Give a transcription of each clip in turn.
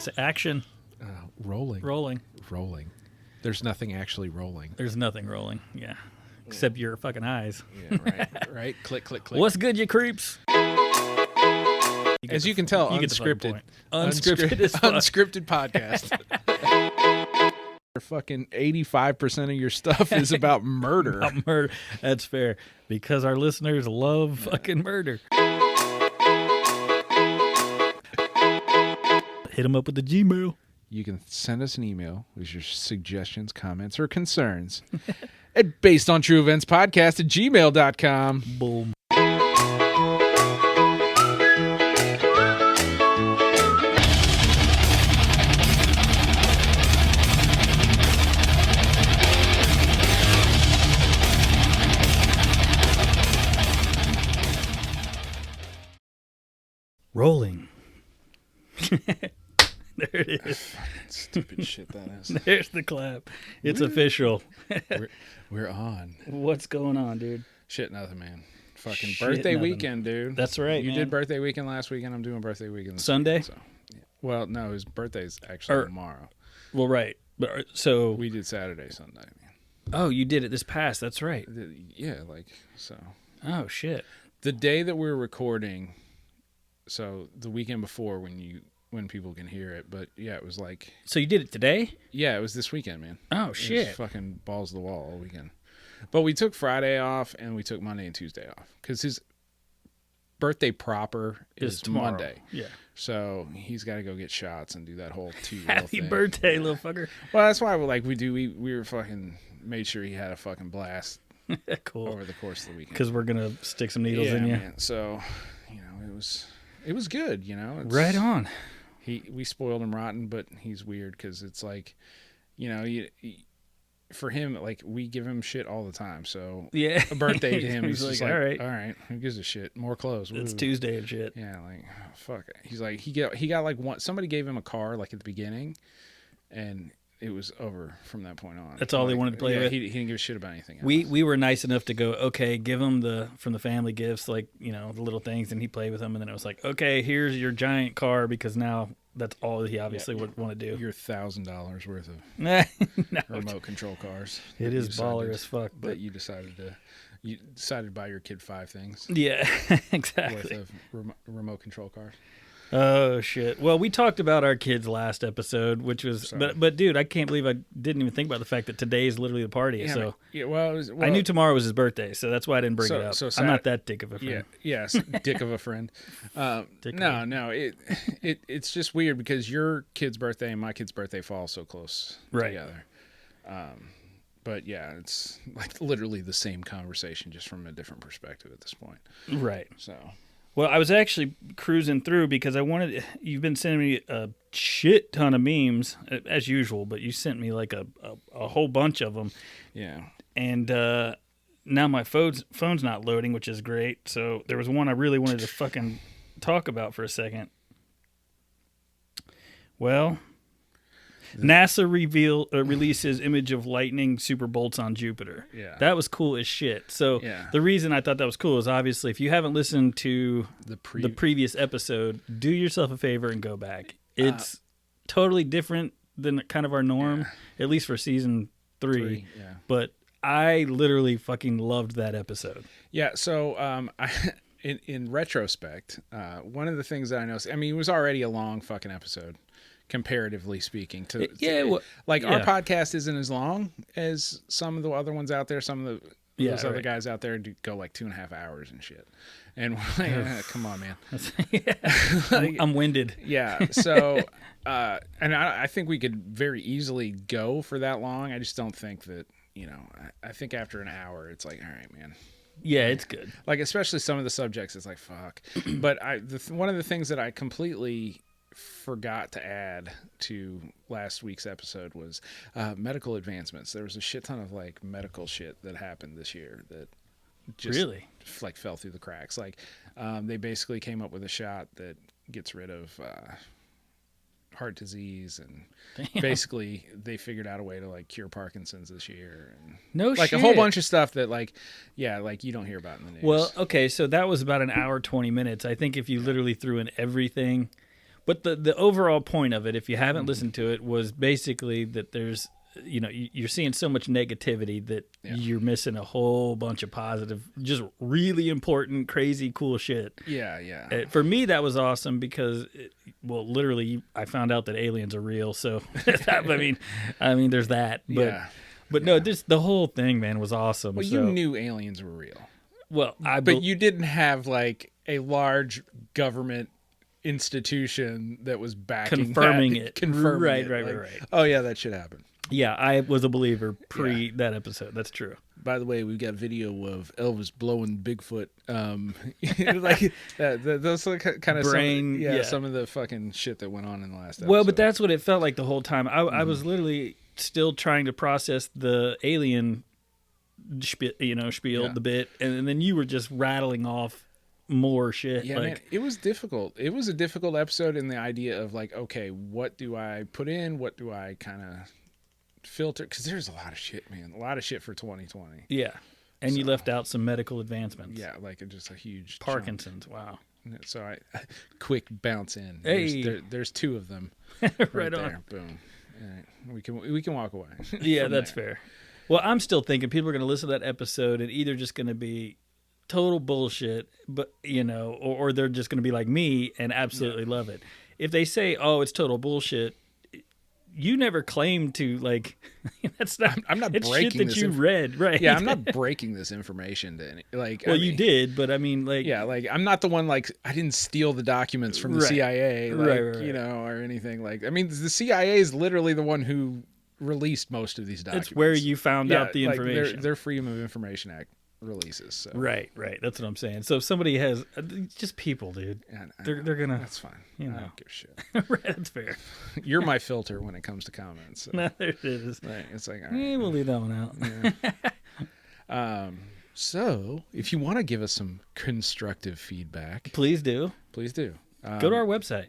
It's action. Rolling. Rolling. There's nothing actually rolling. There's nothing rolling. Yeah. Except your fucking eyes. Yeah, right. Right. Click, click, click. What's good, you creeps? As you can tell, unscripted. Unscripted podcast. Fucking 85% of your stuff is about murder. About murder. That's fair. Because our listeners love fucking murder. Hit them up with the Gmail. You can send us an email with your suggestions, comments, or concerns at basedontrueeventspodcast@gmail.com. Boom. Rolling. There it is. Stupid shit that is. There's the clap. It's official. We're on. What's going on, dude? Shit, nothing, man. Fucking Shit, birthday nothing. weekend, dude. That's right, You man. did birthday weekend last weekend. I'm doing birthday weekend this Sunday? weekend, so, yeah. Well, no, his birthday's actually tomorrow. Well, right. But so We did Saturday, Sunday, man. oh, you did it this past. That's right. Yeah, like, so. Oh shit. The day that we're recording, so the weekend before when people can hear it, but yeah, it was like, So you did it today? yeah, it was this weekend, man. Oh It was shit. fucking balls to the wall all weekend. But we took Friday off and we took Monday and Tuesday off because his birthday proper is tomorrow. Monday. Yeah. So he's got to go get shots and do that whole two-wheel Happy thing. birthday, little fucker. Well, that's why we were fucking made sure he had a fucking blast Cool. over the course of the weekend. Because we're gonna stick some needles Yeah, in you. man. So, it was good, It's, Right on. We spoiled him rotten, but he's weird because it's like, for him, like, we give him shit all the time. So Yeah. a birthday to him, He's he's just like, like, all right. who gives a shit? More clothes. It's Woo. Tuesday and shit. Yeah, like, fuck it. He's like, he got like somebody gave him a car like at the beginning, and it was over from that point on. That's all they wanted to play with? He didn't give a shit about anything else. We were nice enough to go, okay, give him from the family gifts, like, the little things, and he played with them, and then it was like, okay, here's your giant car, because now that's all he obviously would want to do. Your $1,000 worth of No, remote control cars. it is baller as fuck. But But you decided to buy your kid 5 things yeah, worth exactly. of remote control cars. Oh shit. Well, we talked about our kids last episode, which was, Sorry. but dude, I can't believe I didn't even think about the fact that today is literally the party. Yeah, So well, I knew tomorrow was his birthday, so that's why I didn't bring it up. so I'm not that dick of a friend. Yes, dick of a friend. No, it's just weird because your kid's birthday and my kid's birthday fall so close together. But yeah, it's like literally the same conversation, just from a different perspective at this point. Right. So, Well, I was actually cruising through because you've been sending me a shit ton of memes, as usual, but you sent me like a whole bunch of them. yeah. And now my phone's not loading, which is great. So there was one I really wanted to fucking talk about for a second. Well, NASA releases image of lightning super bolts on Jupiter. Yeah. That was cool as shit. So the reason I thought that was cool is obviously if you haven't listened to the previous episode, do yourself a favor and go back. It's totally different than kind of our norm, at least for season 3. Yeah. But I literally fucking loved that episode. Yeah, so in retrospect, one of the things that I noticed, I mean, it was already a long fucking episode, comparatively speaking. Our podcast isn't as long as some of the other ones out there. Some of those other guys out there do go like 2.5 hours and shit. And we're like, come on, man. I'm winded. Yeah, so, and I think we could very easily go for that long. I just don't think that, I think after an hour, it's like, all right, man. Yeah, it's good. Like, especially some of the subjects, it's like, fuck. But one of the things that I completely forgot to add to last week's episode was medical advancements. There was a shit ton of, like, medical shit that happened this year that just, really? Like, fell through the cracks. Like, they basically came up with a shot that gets rid of heart disease, and basically they figured out a way to like cure Parkinson's this year, and a whole bunch of stuff that like you don't hear about in the news. Well, okay, so that was about an hour 20 minutes. I think if you literally threw in everything, But the overall point of it, if you haven't listened to it, was basically that there's, you're seeing so much negativity that you're missing a whole bunch of positive, just really important, crazy, cool shit. Yeah. For me, that was awesome because, literally, I found out that aliens are real. So, I mean, there's that. But no, the whole thing, man, was awesome. Well, you knew aliens were real. Well, but you didn't have like a large government institution that was backing confirming it. Right. Oh yeah, that should happen. Yeah, I was a believer pre that episode. That's true. By the way, we've got video of Elvis blowing Bigfoot. Like those kind of some of the fucking shit that went on in the last episode. Well, but that's what it felt like the whole time. I was literally still trying to process the alien spiel, the bit, and then you were just rattling off more shit. Yeah, man, it was difficult. It was a difficult episode in the idea of like, okay, what do I put in? What do I kind of filter? Because there's a lot of shit, man. A lot of shit for 2020. Yeah, and you left out some medical advancements. Yeah, like just a huge Parkinson's. Chunk. Wow. So I quick bounce in. Hey, there's two of them. right on. There. Boom. All right. We can walk away. Yeah, that's fair. Well, I'm still thinking people are going to listen to that episode and either just going to be total bullshit, but or they're just going to be like me and absolutely love it. If they say, "Oh, it's total bullshit," you never claimed to like. That's not. I'm not breaking shit that you read, right? Yeah, I'm not breaking this information to any. Like, well, you did, but I mean, like, yeah, like I'm not the one. Like, I didn't steal the documents from the CIA, like, right. Or anything. Like, I mean, the CIA is literally the one who released most of these documents. It's where you found out the information. Their Freedom of Information Act releases. So. Right. That's what I'm saying. So if somebody has just people, dude, they're gonna. That's fine. I don't give a shit. Right, that's fair. You're my filter when it comes to comments. So. No, there it is. Right. It's like, all right, we'll leave that one out. So if you want to give us some constructive feedback, please do. Go to our website.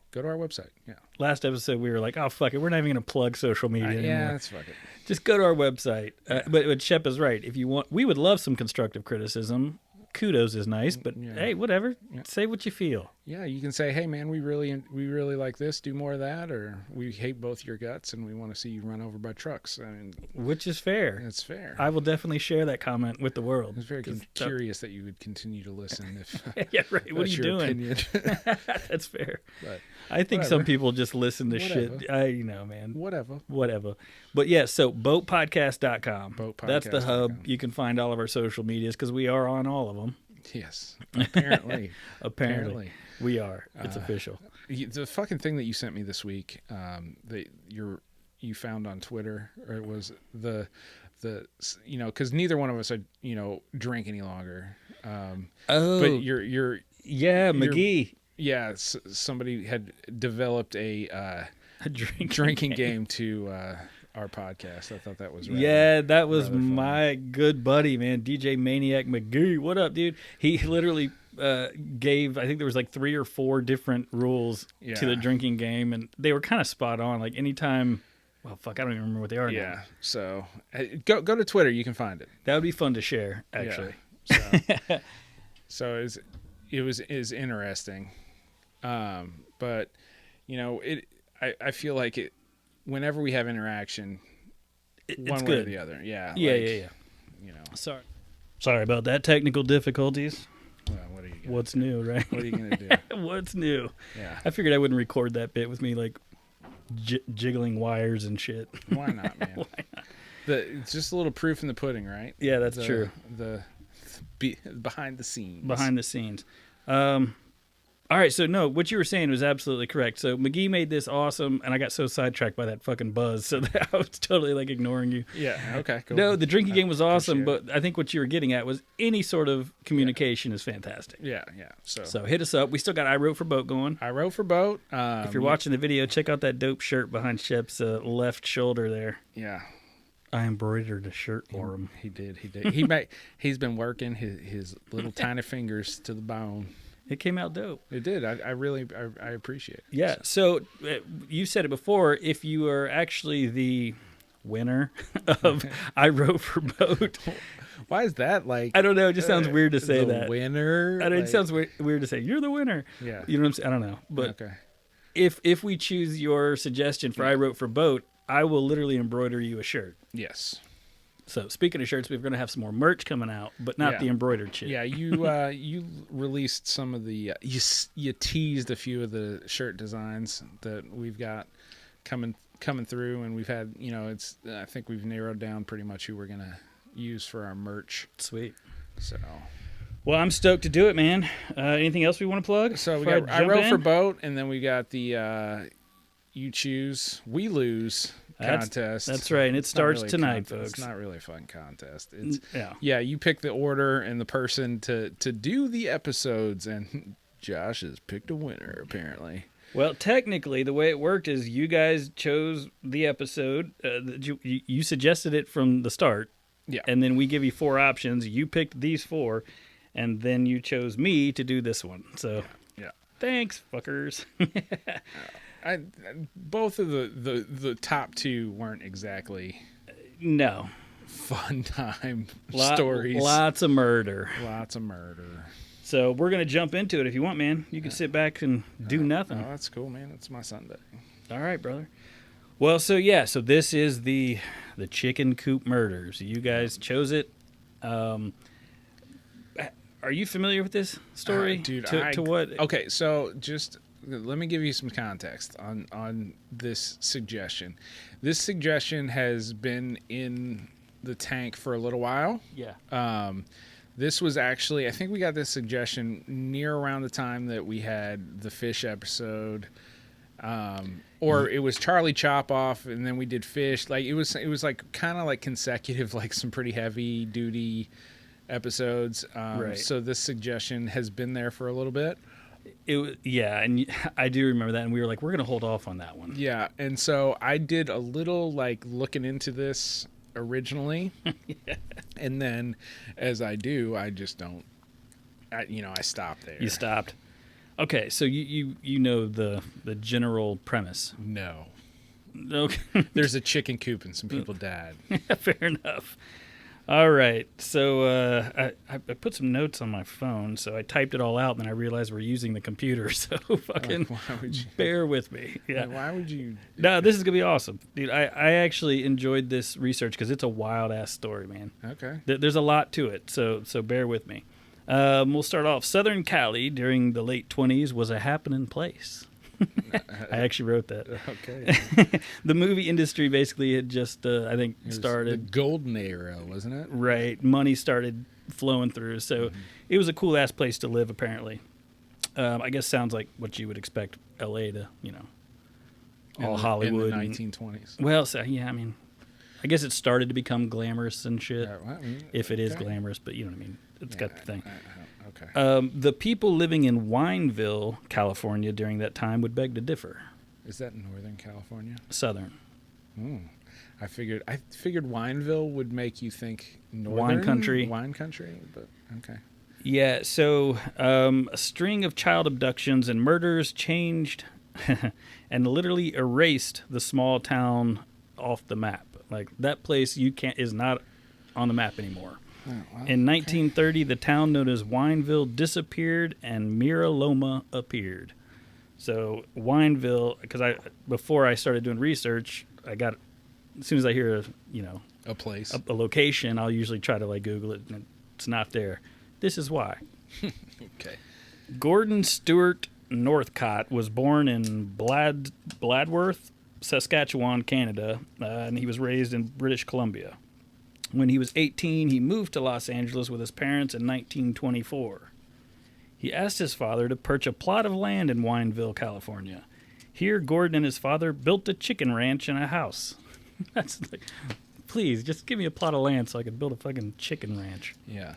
Yeah. Last episode, we were like, oh, fuck it. We're not even going to plug social media anymore. Yeah, that's fuck it. Just go to our website. But Shep is right. If you want, we would love some constructive criticism. Kudos is nice, but hey, whatever. Yeah. Say what you feel. Yeah, you can say, hey, man, we really like this. Do more of that. Or we hate both your guts and we want to see you run over by trucks. I mean, which is fair. It's fair. I will definitely share that comment with the world. I was very curious that you would continue to listen. If yeah, right. What are you doing? That's fair. But I think some people just listen to shit. Man. Whatever. But yeah, so BOTEpodcast.com. That's the hub. You can find all of our social medias because we are on all of them. Yes, apparently. Apparently, we are. It's official. The fucking thing that you sent me this week, that you found on Twitter, or it was the because neither one of us drink any longer. But you're McGee. Yeah, somebody had developed a drinking game to our podcast. I thought that was that was my good buddy, man, DJ Maniac McGee. What up, dude? He literally gave, I think there was like 3 or 4 different rules to the drinking game, and they were kind of spot on. Like anytime, well, fuck, I don't even remember what they are now. Yeah, so go to Twitter, you can find it. That would be fun to share, actually. Yeah. So it was interesting, but I feel like it. Whenever we have interaction, one way or the other. Yeah. Yeah. Sorry about that. Technical difficulties. Well, what are you gonna What's do? new, right? What are you going to do? What's new? Yeah. I figured I wouldn't record that bit with me, like, jiggling wires and shit. Why not, man? Why not? It's just a little proof in the pudding, right? Yeah, that's true. The behind the scenes. Behind the scenes. All right, so no, what you were saying was absolutely correct. So McGee made this awesome, and I got so sidetracked by that fucking buzz, so that I was totally like ignoring you. Yeah, okay, cool. No, the drinking game was awesome, but I think what you were getting at was any sort of communication is fantastic. Yeah. So hit us up. We still got I Wrote for Boat going. I Wrote for Boat. If you're watching the video, check out that dope shirt behind Shep's left shoulder there. Yeah. I embroidered a shirt for him. He did. He's been working his little tiny fingers to the bone. It came out dope. It did. I really appreciate it. Yeah. So you said it before. If you are actually the winner of I Wrote for Boat. Why is that like? I don't know. It just sounds weird to say that. Winner. It sounds weird to say you're the winner. Yeah. You know what I'm saying? I don't know. But okay. if we choose your suggestion for I Wrote for BOTE, I will literally embroider you a shirt. Yes. So speaking of shirts, we're going to have some more merch coming out, but not the embroidered shit. Yeah, you released some of the you teased a few of the shirt designs that we've got coming through, and we've had, I think we've narrowed down pretty much who we're going to use for our merch. Sweet. So, well, I'm stoked to do it, man. Anything else we want to plug? So we got I Wrote for BOTE, and then we got the You Choose, We Lose contest. That's right, and it starts tonight, folks. It's not really a fun contest. It's you pick the order and the person to do the episodes, and Josh has picked a winner apparently. Well, technically, the way it worked is you guys chose the episode. You suggested it from the start. Yeah. And then we give you 4 options. You picked these 4, and then you chose me to do this one. So, thanks, fuckers. Both of the top 2 weren't exactly fun time stories. Lots of murder. So we're gonna jump into it if you want, man. You can sit back and do nothing. Oh, that's cool, man. It's my Sunday. All right, brother. Well, so this is the Chicken Coop Murders. You guys chose it. Are you familiar with this story? Dude, to what? Okay, so just let me give you some context on this suggestion. This suggestion has been in the tank for a little while. Yeah. This was actually, I think we got this suggestion near around the time that we had the fish episode. Or it was Charlie Chop Off, and then we did fish. Like it was like kind of like consecutive, like some pretty heavy duty episodes. Right. So this suggestion has been there for a little bit. And I do remember that, and we were like, we're gonna hold off on that one. Yeah, and so I did a little like looking into this originally, and then as I do, I just don't. I stopped there. You stopped. Okay, so you know the general premise. No. Okay. There's a chicken coop and some people died. Fair enough. All right, so I put some notes on my phone, so I typed it all out, and then I realized we're using the computer, so fucking bear with me. Yeah. Why would you? No, this is going to be awesome. Dude, I actually enjoyed this research because it's a wild-ass story, man. Okay. There's a lot to it, so bear with me. We'll start off. Southern Cali during the late 20s was a happening place. I actually wrote that. Okay. The movie industry basically had just, I think, started. The golden era, wasn't it? Right. Money started flowing through. So it was a cool-ass place to live, apparently. I guess sounds like what you would expect L.A. to, all Hollywood. In the 1920s. Well, so, yeah, I mean, I guess it started to become glamorous and shit. If it is glamorous, but you know what I mean. It's got the thing. Okay. The people living in Wineville, California during that time would beg to differ. Is that Northern California? Southern. I figured Wineville would make you think Northern wine country, but okay. Yeah, so a string of child abductions and murders changed and literally erased the small town off the map. Like that place is not on the map anymore. Oh, well, in 1930, the town known as Wineville disappeared and Mira Loma appeared. So Wineville, because before I started doing research, as soon as I hear a place, a location, I'll usually try to like Google it, and it's not there. This is why. Okay. Gordon Stewart Northcott was born in Bladworth, Saskatchewan, Canada, and he was raised in British Columbia. When he was 18, he moved to Los Angeles with his parents in 1924. He asked his father to purchase a plot of land in Wineville, California. Here, Gordon and his father built a chicken ranch and a house. That's like, please, just give me a plot of land so I can build a fucking chicken ranch. Yeah.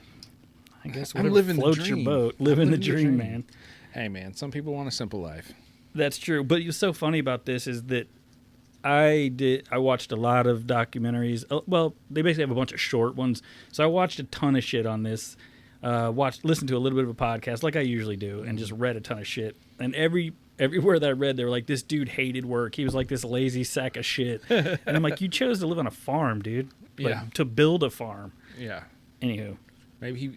I guess whatever floats your boat. Living the dream, man. Hey, man, some people want a simple life. That's true. But what's so funny about this is that I watched a lot of documentaries. Well, they basically have a bunch of short ones. So I watched a ton of shit on this. Listened to a little bit of a podcast like I usually do, and just read a ton of shit. And everywhere that I read, they were like, this dude hated work. He was like this lazy sack of shit. And I'm like, you chose to live on a farm, dude. Like, to build a farm. Yeah. Anywho.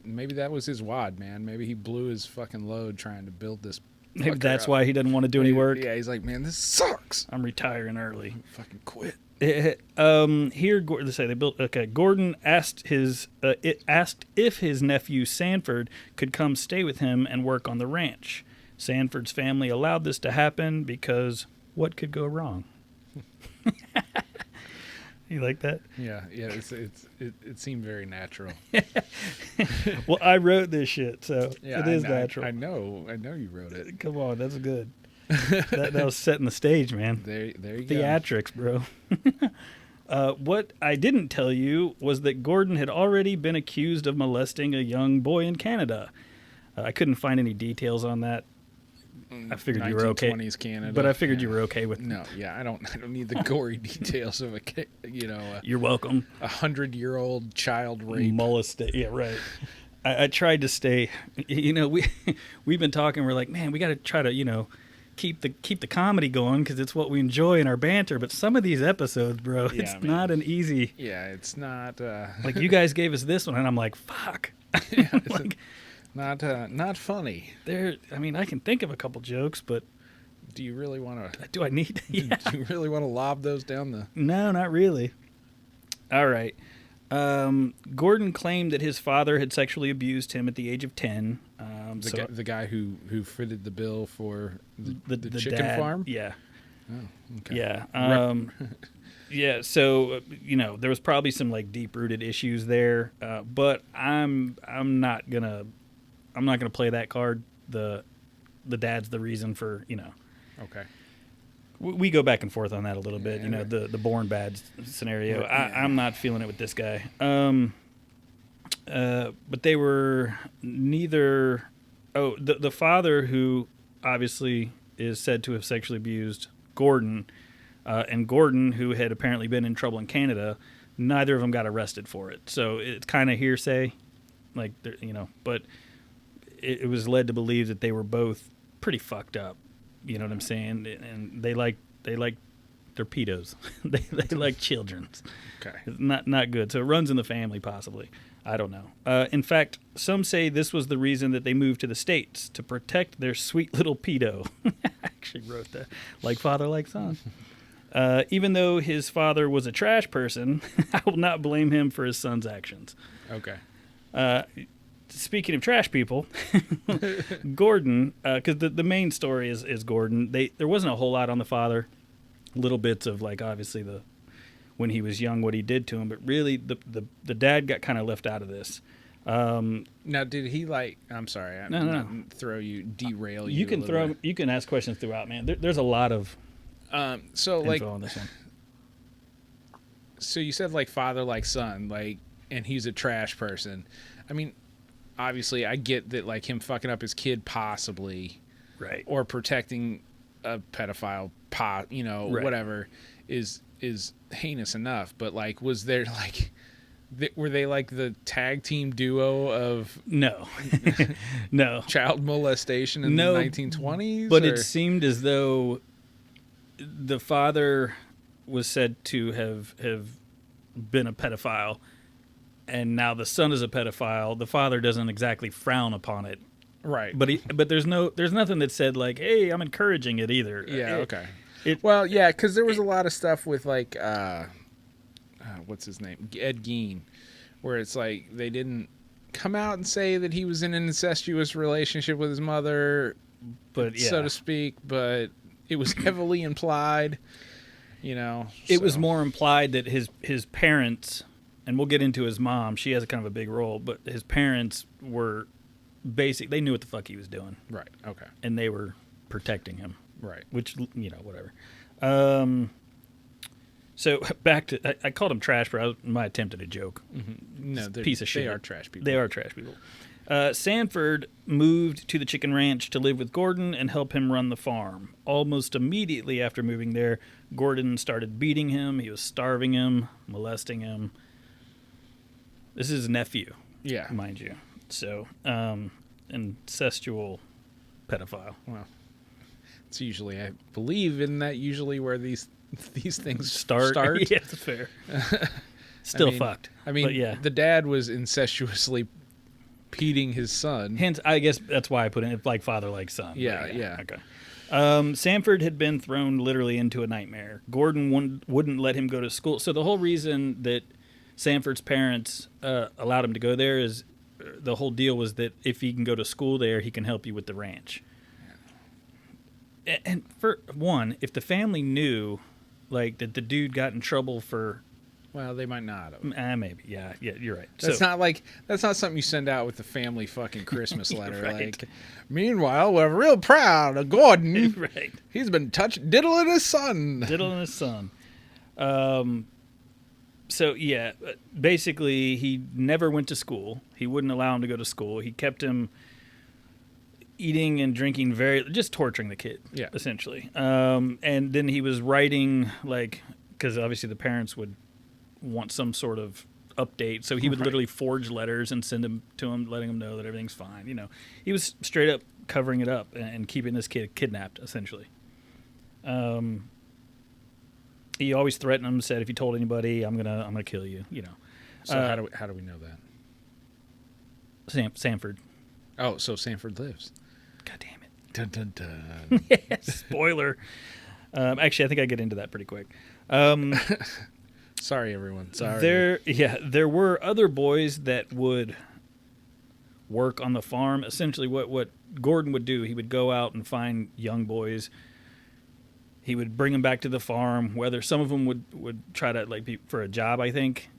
Maybe that was his wad, man. Maybe he blew his fucking load trying to build this Maybe that's why he doesn't want to do any work. Yeah, he's like, man, this sucks. I'm retiring early. Fucking quit. Here, they say they built. Okay, Gordon asked if his nephew Sanford could come stay with him and work on the ranch. Sanford's family allowed this to happen because what could go wrong? You like that? Yeah. It seemed very natural. Well, I wrote this shit, so yeah, it is natural. I know you wrote it. Come on, that's good. that was setting the stage, man. There you Theatrics, bro. What I didn't tell you was that Gordon had already been accused of molesting a young boy in Canada. I couldn't find any details on that. I figured you were okay. 1920s Canada. But I figured you were okay with. No, yeah, I don't need the gory details of You're welcome. 100-year-old child rape. Yeah, right. I tried to stay. We've been talking. We're like, man, we got to try to keep the comedy going because it's what we enjoy in our banter. But some of these episodes, bro, it's not an easy. Yeah, it's not. Like you guys gave us this one, and I'm like, fuck. Yeah, like, not funny. I can think of a couple jokes, but do you really want to? Do I need? Yeah. Do you really want to lob those down the? No, not really. All right. Gordon claimed that his father had sexually abused him at the age of 10. The guy who fitted the bill for the chicken dad, farm? Yeah. Oh, okay. Yeah. Yeah, so there was probably some like deep-rooted issues there, but I'm not gonna play that card. The dad's the reason for Okay. We go back and forth on that a little bit. The born bad scenario. I'm not feeling it with this guy. But they were neither. Oh, the father, who obviously is said to have sexually abused Gordon, and Gordon, who had apparently been in trouble in Canada, neither of them got arrested for it. So it's kind of hearsay, but it was led to believe that they were both pretty fucked up. You know what I'm saying? And they like they're pedos. they like children's. Okay. It's not good. So it runs in the family, possibly. I don't know. In fact, some say this was the reason that they moved to the States, to protect their sweet little pedo. I actually wrote that. Like father, like son. Even though his father was a trash person, I will not blame him for his son's actions. Okay. Speaking of trash people, Gordon, because the main story is Gordon. There wasn't a whole lot on the father. Little bits of obviously when he was young, what he did to him, but really the dad got kind of left out of this. Now, did he I'm sorry, I'm not derail you. You can ask questions throughout, man. There's a lot of info on this one. So you said father like son, and he's a trash person. I mean, obviously, I get that him fucking up his kid possibly, right, or protecting a pedophile, right, whatever, is heinous enough. But was there were they the tag team duo of no child molestation in the 1920s? But it seemed as though the father was said to have been a pedophile. And now the son is a pedophile. The father doesn't exactly frown upon it, right? But there's nothing that said hey, I'm encouraging it either. Yeah, okay. Because there was a lot of stuff with what's his name, Ed Gein, where it's they didn't come out and say that he was in an incestuous relationship with his mother, but so to speak. But it was heavily implied. It was more implied that his parents. And we'll get into his mom. She has kind of a big role, but his parents were they knew what the fuck he was doing. Right. Okay. And they were protecting him. Right. Which, whatever. So back to, I called him trash, but my attempt at a joke. Mm-hmm. No, piece of shit. They are trash people. They are trash people. Sanford moved to the chicken ranch to live with Gordon and help him run the farm. Almost immediately after moving there, Gordon started beating him. He was starving him, molesting him. This is his nephew, mind you. So, incestual pedophile. Well, it's usually, I believe, isn't that usually where these things start? Yeah, that's fair. Still fucked. I mean, the dad was incestuously impeding his son. Hence, I guess that's why I put it like father, like son. Yeah. Okay. Sanford had been thrown literally into a nightmare. Gordon wouldn't let him go to school. So the whole reason that Sanford's parents allowed him to go there is the whole deal was that if he can go to school there, he can help you with the ranch. And for one, if the family knew, like, that the dude got in trouble for... Well, they might not have. Maybe. Yeah, you're right. That's not something you send out with the family fucking Christmas letter. Right. Like, meanwhile, we're real proud of Gordon. Right. He's been diddling his son. So, yeah, basically, he never went to school. He wouldn't allow him to go to school. He kept him eating and drinking just torturing the kid, essentially. And then he was writing, like, because obviously the parents would want some sort of update. So he would literally forge letters and send them to him, letting him know that everything's fine. You know, he was straight up covering it up and keeping this kid kidnapped, essentially. He always threatened him, said, if you told anybody, I'm gonna kill you, you know. So how do we know that? Sanford. Oh, so Sanford lives. God damn it. Dun, dun, dun. Yeah, spoiler. Actually, I think I get into that pretty quick. Sorry, everyone. Sorry. There were other boys that would work on the farm. Essentially, what Gordon would do, he would go out and find young boys. He would bring them back to the farm. Whether some of them would try to be for a job, I think.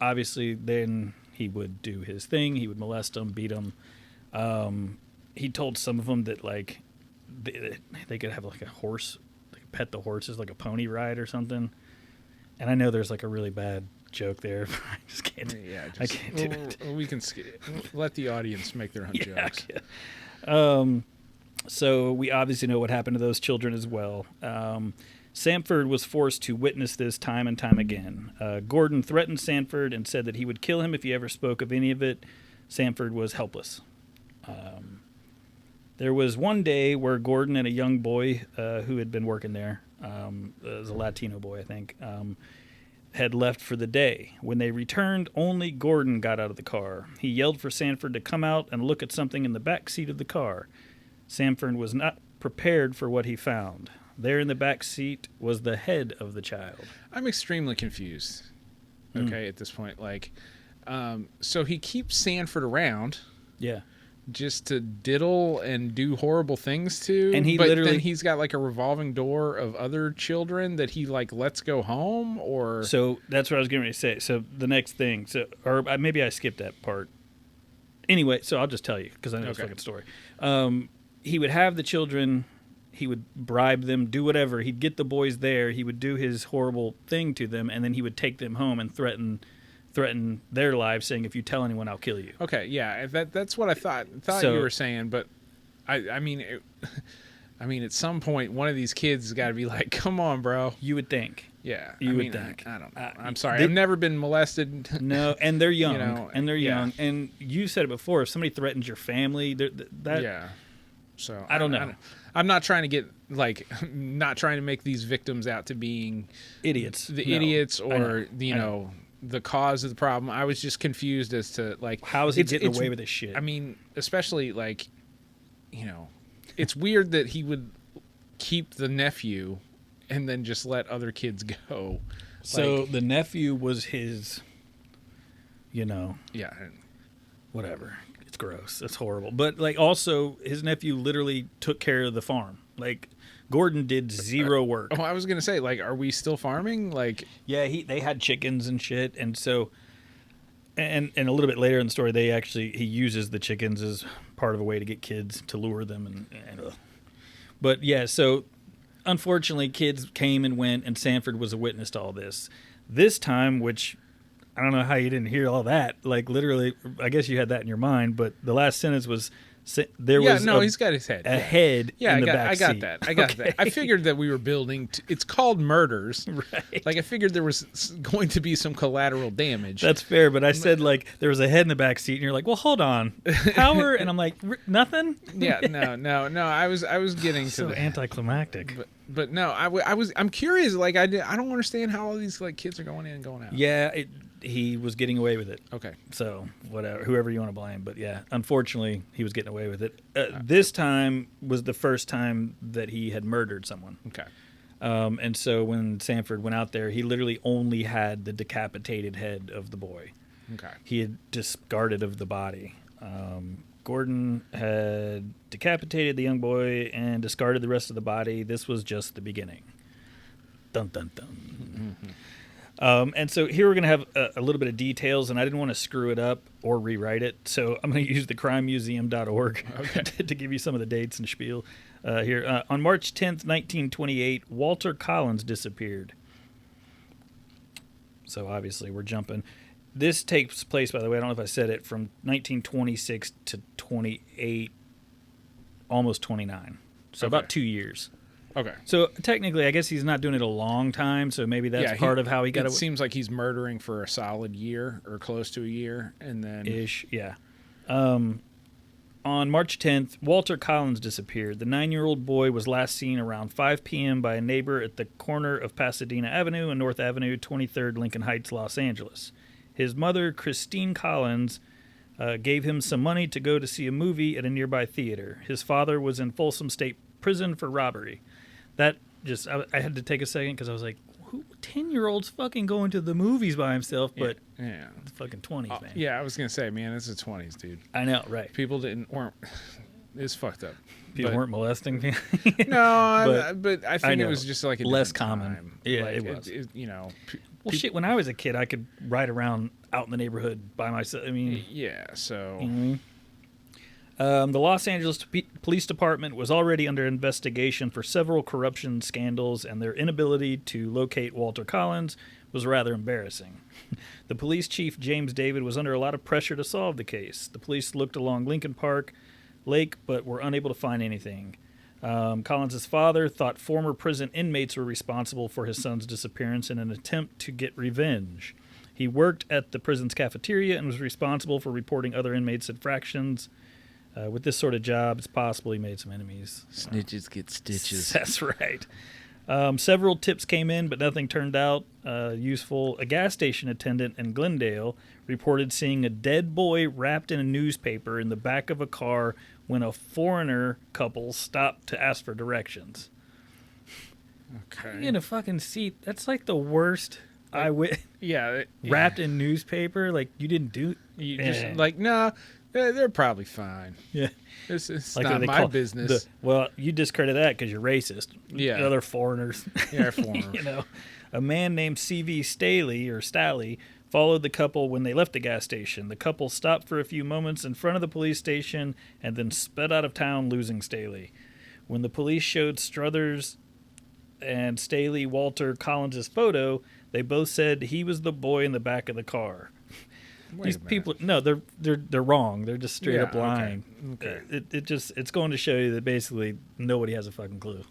Obviously, then he would do his thing. He would molest them, beat them. He told some of them that they could have like a horse, like pet the horses, like a pony ride or something. And I know there's like a really bad joke there, but I just can't. I can't do it. We can let the audience make their own jokes. So we obviously know what happened to those children as well. Sanford was forced to witness this time and time again. Gordon threatened Sanford and said that he would kill him if he ever spoke of any of it. Sanford was helpless. There was one day where Gordon and a young boy who had been working there, it was a Latino boy, I think, had left for the day. When they returned, only Gordon got out of the car. He yelled for Sanford to come out and look at something in the back seat of the car. Sanford was not prepared for what he found. There in the back seat was the head of the child. I'm extremely confused, at this point. So he keeps Sanford around. Yeah. Just to diddle and do horrible things to. And then he's got like a revolving door of other children that he lets go home, or. So that's what I was getting ready to say. So the next thing, or maybe I skipped that part. Anyway, so I'll just tell you because I know it's a fucking story. He would have the children, he would bribe them, do whatever. He'd get the boys there. He would do his horrible thing to them, and then he would take them home and threaten their lives, saying, if you tell anyone, I'll kill you. Okay, yeah, that's what I thought you were saying, but I mean, at some point, one of these kids has got to be like, come on, bro. You would think. Yeah, you would think. I don't know. I'm sorry. I've never been molested. No, and they're young. Young. And you said it before, if somebody threatens your family, that... Yeah. So I don't know. I'm not trying to get, not trying to make these victims out to being... idiots. Idiots or, the cause of the problem. I was just confused as to how is he getting away with this shit? I mean, especially it's weird that he would keep the nephew and then just let other kids go. So the nephew was his, yeah, whatever. It's gross. It's horrible. But also his nephew literally took care of the farm. Gordon did zero work. Oh, I was gonna say, are we still farming? Yeah, they had chickens and shit, and so, and a little bit later in the story, he uses the chickens as part of a way to get kids to lure them, but yeah, so unfortunately, kids came and went, and Sanford was a witness to all this. This time, which I don't know how you didn't hear all that. Literally, I guess you had that in your mind, but the last sentence was. He's got his head. A head in the back seat. I got that. I figured that we were building... it's called Murders. Right. I figured there was going to be some collateral damage. That's fair, but I said, there was a head in the back seat, and you're like, well, hold on. Power? And I'm like, nothing? Yeah, no. I was getting to so anticlimactic. But no, I'm curious. I don't understand how all these kids are going in and going out. Yeah, he was getting away with it. Okay. So whatever, whoever you want to blame, but yeah, unfortunately, he was getting away with it. This time was the first time that he had murdered someone. Okay. And so when Sanford went out there, he literally only had the decapitated head of the boy. Okay. He had discarded of the body. Gordon had decapitated the young boy and discarded the rest of the body. This was just the beginning. Dun, dun, dun. Mm-hmm. And so here we're going to have a little bit of details, and I didn't want to screw it up or rewrite it, so I'm going to use the crimemuseum.org to give you some of the dates and spiel here. On March 10th, 1928, Walter Collins disappeared. So obviously we're jumping. This takes place, by the way, I don't know if I said it, from 1926 to 28, almost 29. So about 2 years. Okay. So technically, I guess he's not doing it a long time, so maybe that's part of how he got away. It seems like he's murdering for a solid year or close to a year, and then... Ish, yeah. On March 10th, Walter Collins disappeared. The 9-year-old boy was last seen around 5 p.m. by a neighbor at the corner of Pasadena Avenue and North Avenue, 23rd Lincoln Heights, Los Angeles. His mother, Christine Collins, gave him some money to go to see a movie at a nearby theater. His father was in Folsom State Prison for robbery. That just, I had to take a second because I was like, 10-year-old's fucking going to the movies by himself, but it's fucking 20s, man. Yeah, I was going to say, man, this is 20s, dude. I know, right. People weren't, it's fucked up. People weren't molesting me. No, but I think it was just like a less common. Time. Yeah, like, it was. Well, shit, when I was a kid, I could ride around out in the neighborhood by myself. I mean... Yeah, so... Mm-hmm. The Los Angeles Police Department was already under investigation for several corruption scandals, and their inability to locate Walter Collins was rather embarrassing. The police chief, James David, was under a lot of pressure to solve the case. The police looked along Lincoln Park Lake, but were unable to find anything. Collins' father thought former prison inmates were responsible for his son's disappearance in an attempt to get revenge. He worked at the prison's cafeteria and was responsible for reporting other inmates' infractions. With this sort of job, it's possible he made some enemies. Snitches get stitches. That's right. Several tips came in, but nothing turned out useful. A gas station attendant in Glendale reported seeing a dead boy wrapped in a newspaper in the back of a car when a foreigner couple stopped to ask for directions. Okay. How you in a fucking seat? That's like the worst. Yeah. Wrapped in newspaper? Like, you didn't do... You just, like, no... They're probably fine. Yeah. It's like not my business. Well, you discredit that because you're racist. Yeah. Other foreigners. Yeah, foreigners. A man named C.V. Staley followed the couple when they left the gas station. The couple stopped for a few moments in front of the police station and then sped out of town, losing Staley. When the police showed Struthers and Staley Walter Collins' photo, they both said he was the boy in the back of the car. These people, no, they're wrong. They're just straight up lying. Okay. It's going to show you that basically nobody has a fucking clue.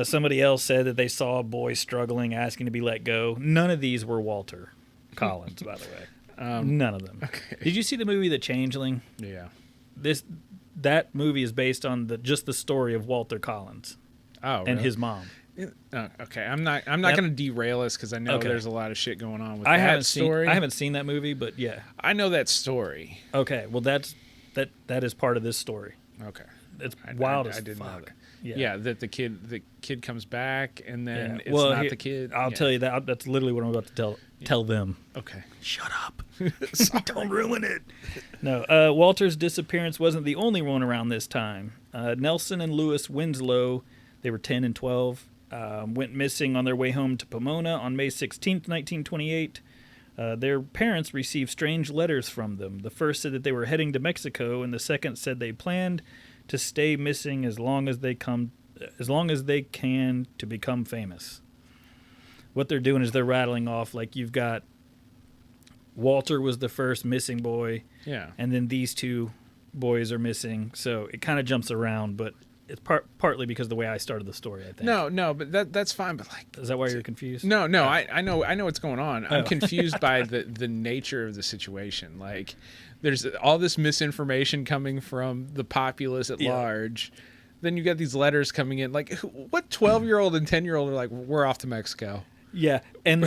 Somebody else said that they saw a boy struggling, asking to be let go. None of these were Walter Collins, by the way. None of them. Okay. Did you see the movie The Changeling? Yeah. That movie is based on just the story of Walter Collins. Oh, and his mom. Okay, I'm not going to derail this because I know there's a lot of shit going on with that story. I haven't seen that movie, but yeah, I know that story. Okay, well that is part of this story. Okay, it's wild as I didn't fuck. know that. Yeah, that the kid comes back and then it's not the kid. I'll tell you that. That's literally what I'm about to tell them. Okay, shut up. Don't ruin it. No, Walter's disappearance wasn't the only one around this time. Nelson and Lewis Winslow, they were 10 and 12. Went missing on their way home to Pomona on May 16th, 1928. Their parents received strange letters from them. The first said that they were heading to Mexico, and the second said they planned to stay missing as long as they can to become famous. What they're doing is they're rattling off, like, you've got Walter was the first missing boy, and then these two boys are missing. So it kind of jumps around, but it's partly because of the way I started the story, I think. No, but that's fine. But like, is that why you're confused? No, I know what's going on. I'm confused by the nature of the situation. Like, there's all this misinformation coming from the populace at large. Then you got these letters coming in. Like, what 12-year-old and 10-year-old are like, we're off to Mexico? Yeah, and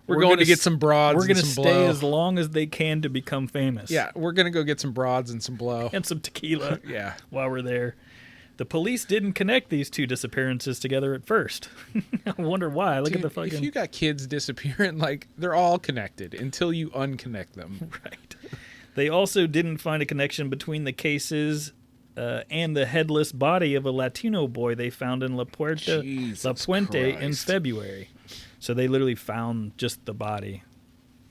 we're going to get some broads. We're going to stay blow as long as they can to become famous. Yeah, we're going to go get some broads and some blow and some tequila. Yeah, while we're there. The police didn't connect these two disappearances together at first. I wonder why. Look at the fucking... If you got kids disappearing, like, they're all connected until you unconnect them. Right. They also didn't find a connection between the cases and the headless body of a Latino boy they found in La Puente in February. So they literally found just the body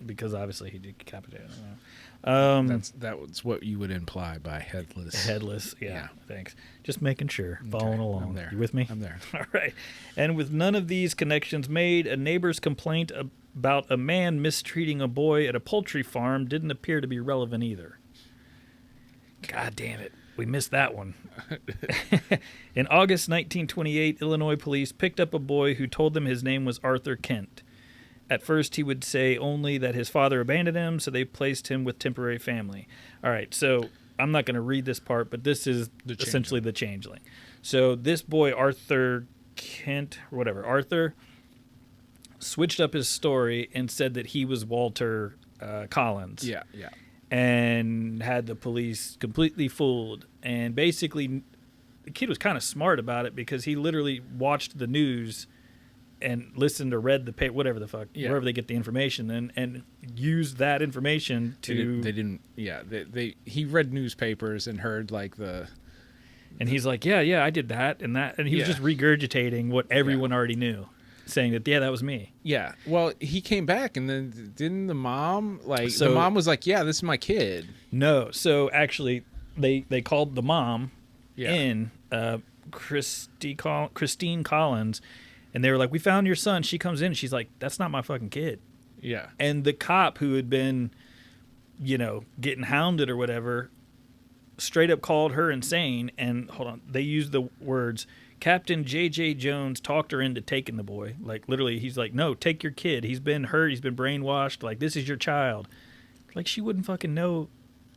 because obviously he decapitated him. That was what you would imply by headless. Headless, yeah. Thanks. Just making sure. Okay, following along. I'm there. You with me? I'm there. All right. And with none of these connections made, a neighbor's complaint about a man mistreating a boy at a poultry farm didn't appear to be relevant either. God damn it. We missed that one. In August 1928, Illinois police picked up a boy who told them his name was Arthur Kent. At first, he would say only that his father abandoned him, so they placed him with temporary family. All right, so I'm not going to read this part, but this is essentially the changeling. So this boy, Arthur Kent, or whatever, Arthur, switched up his story and said that he was Walter Collins. Yeah. And had the police completely fooled. And basically, the kid was kind of smart about it because he literally watched the news and listened or read the paper, whatever the fuck, wherever they get the information, and used that information to... He read newspapers and heard, like, And he's like, yeah, I did that and that. And he was just regurgitating what everyone already knew, saying that, that was me. Yeah. Well, he came back, and then didn't the mom... the mom was like, yeah, this is my kid. No. So, actually, they called the mom in, Christine Collins... And they were like, we found your son. She comes in and she's like, that's not my fucking kid. Yeah. And the cop who had been, getting hounded or whatever, straight up called her insane. And hold on, they used the words, Captain J.J. Jones talked her into taking the boy. Like, literally, he's like, no, take your kid. He's been hurt. He's been brainwashed. Like, this is your child. Like, she wouldn't fucking know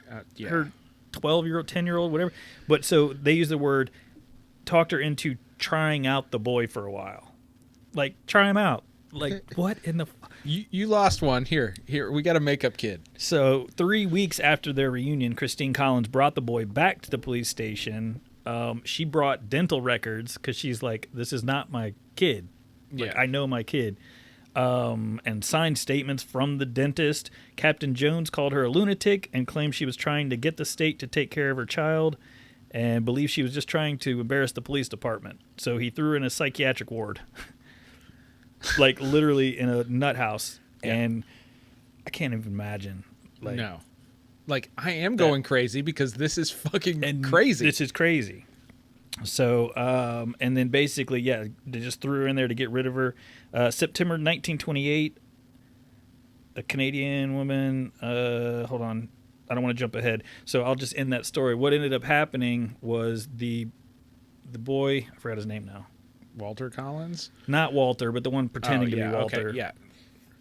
her 12-year-old, 10-year-old, whatever. But so they used the word, talked her into trying out the boy for a while. Like, try him out. Like, what in the... You lost one. Here, we got a makeup kid. So, 3 weeks after their reunion, Christine Collins brought the boy back to the police station. She brought dental records because she's like, this is not my kid. Like, I know my kid. And signed statements from the dentist. Captain Jones called her a lunatic and claimed she was trying to get the state to take care of her child and believed she was just trying to embarrass the police department. So, he threw her in a psychiatric ward. Like, literally in a nut house. Yeah. And I can't even imagine. Like, no. Like, I am going crazy because this is fucking crazy. This is crazy. So, and then basically, they just threw her in there to get rid of her. September 1928, a Canadian woman, hold on, I don't want to jump ahead. So I'll just end that story. What ended up happening was the boy, I forgot his name now. Walter Collins? Not Walter, but the one pretending to be Walter. Okay,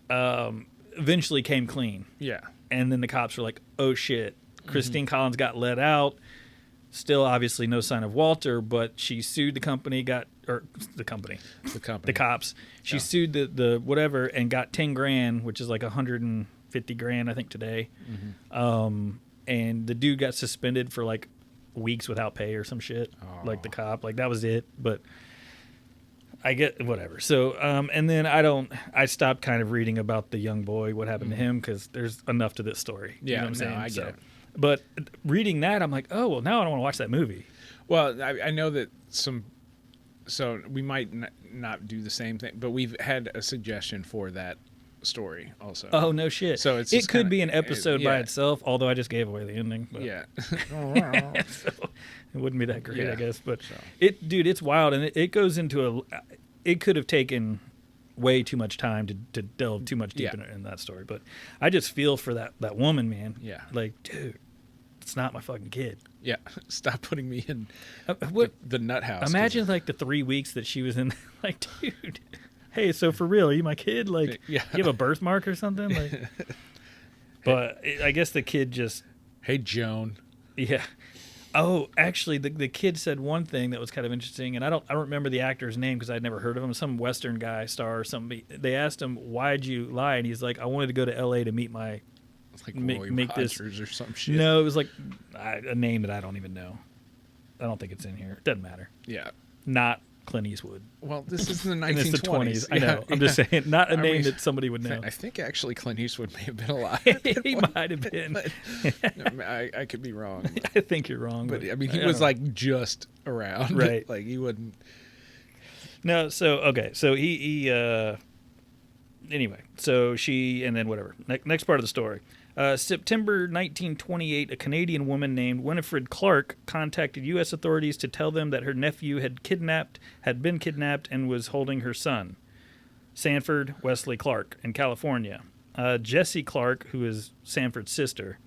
yeah. Eventually came clean. Yeah. And then the cops were like, oh shit. Christine Collins got let out. Still obviously no sign of Walter, but she sued the cops. She sued the whatever and got $10,000, which is like $150,000 I think today. And the dude got suspended for like weeks without pay or some shit. Like the cop, like that was it. But I get whatever. So, and then I stopped kind of reading about the young boy, what happened to him, because there's enough to this story. Yeah, you know what I'm saying? I get it. But reading that, I'm like, oh, well, now I don't want to watch that movie. Well, I know that so we might not do the same thing, but we've had a suggestion for that story also. Oh, no shit. So it could be an episode by itself, although I just gave away the ending. But. Yeah. So it wouldn't be that great, I guess. But it's wild, and it goes into it could have taken way too much time to delve too much deep in that story. But I just feel for that woman, man. Yeah. Like, dude, it's not my fucking kid. Yeah. Stop putting me in the nut house. Imagine like the 3 weeks that she was in. Like, dude, hey, so for real, are you my kid? Like, you have a birthmark or something? Like, but I guess the kid just... Hey, Joan. Yeah. Oh, actually, the kid said one thing that was kind of interesting, and I don't remember the actor's name because I'd never heard of him. Some Western guy star or something. They asked him, "Why'd you lie?" And he's like, "I wanted to go to L.A. to meet my like Roy Rogers or some shit." No, it was like a name that I don't even know. I don't think it's in here. It doesn't matter. Yeah, not Clint Eastwood. Well, this is the 1920s. And it's the 20s. I know. I'm just saying, not a name that somebody would know. I think actually Clint Eastwood may have been alive. He might have been. I could be wrong. I think you're wrong. But I mean, he was like just around. Right. Like he wouldn't. No, so, okay. So he anyway, so she, and then whatever. Next part of the story. September 1928, a Canadian woman named Winifred Clark contacted U.S. authorities to tell them that her nephew had been kidnapped, and was holding her son, Sanford Wesley Clark, in California. Jessie Clark, who is Sanford's sister,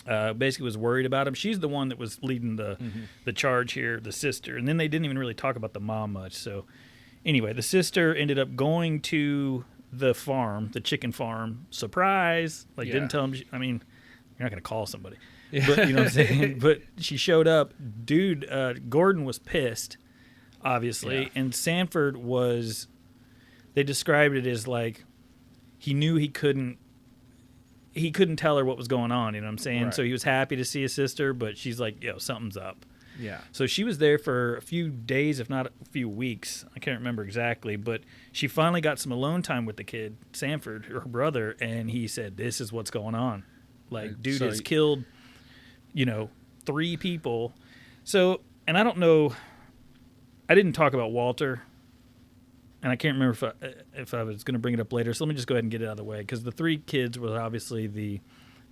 basically was worried about him. She's the one that was leading the charge here, the sister. And then they didn't even really talk about the mom much. So anyway, the sister ended up going to the farm, the chicken farm, surprise. Like, didn't tell him. I mean, you're not going to call somebody. Yeah. But, you know what I'm saying? But she showed up. Dude, Gordon was pissed, obviously. Yeah. And Sanford was, they described it as like, he knew he couldn't tell her what was going on. You know what I'm saying? Right. So he was happy to see his sister, but she's like, yo, something's up. Yeah. So she was there for a few days, if not a few weeks. I can't remember exactly, but she finally got some alone time with the kid, Sanford, her brother, and he said, "This is what's going on. Like, dude has killed, 3 people." So, and I don't know, I didn't talk about Walter, and I can't remember if I was going to bring it up later. So let me just go ahead and get it out of the way, because the 3 kids were obviously the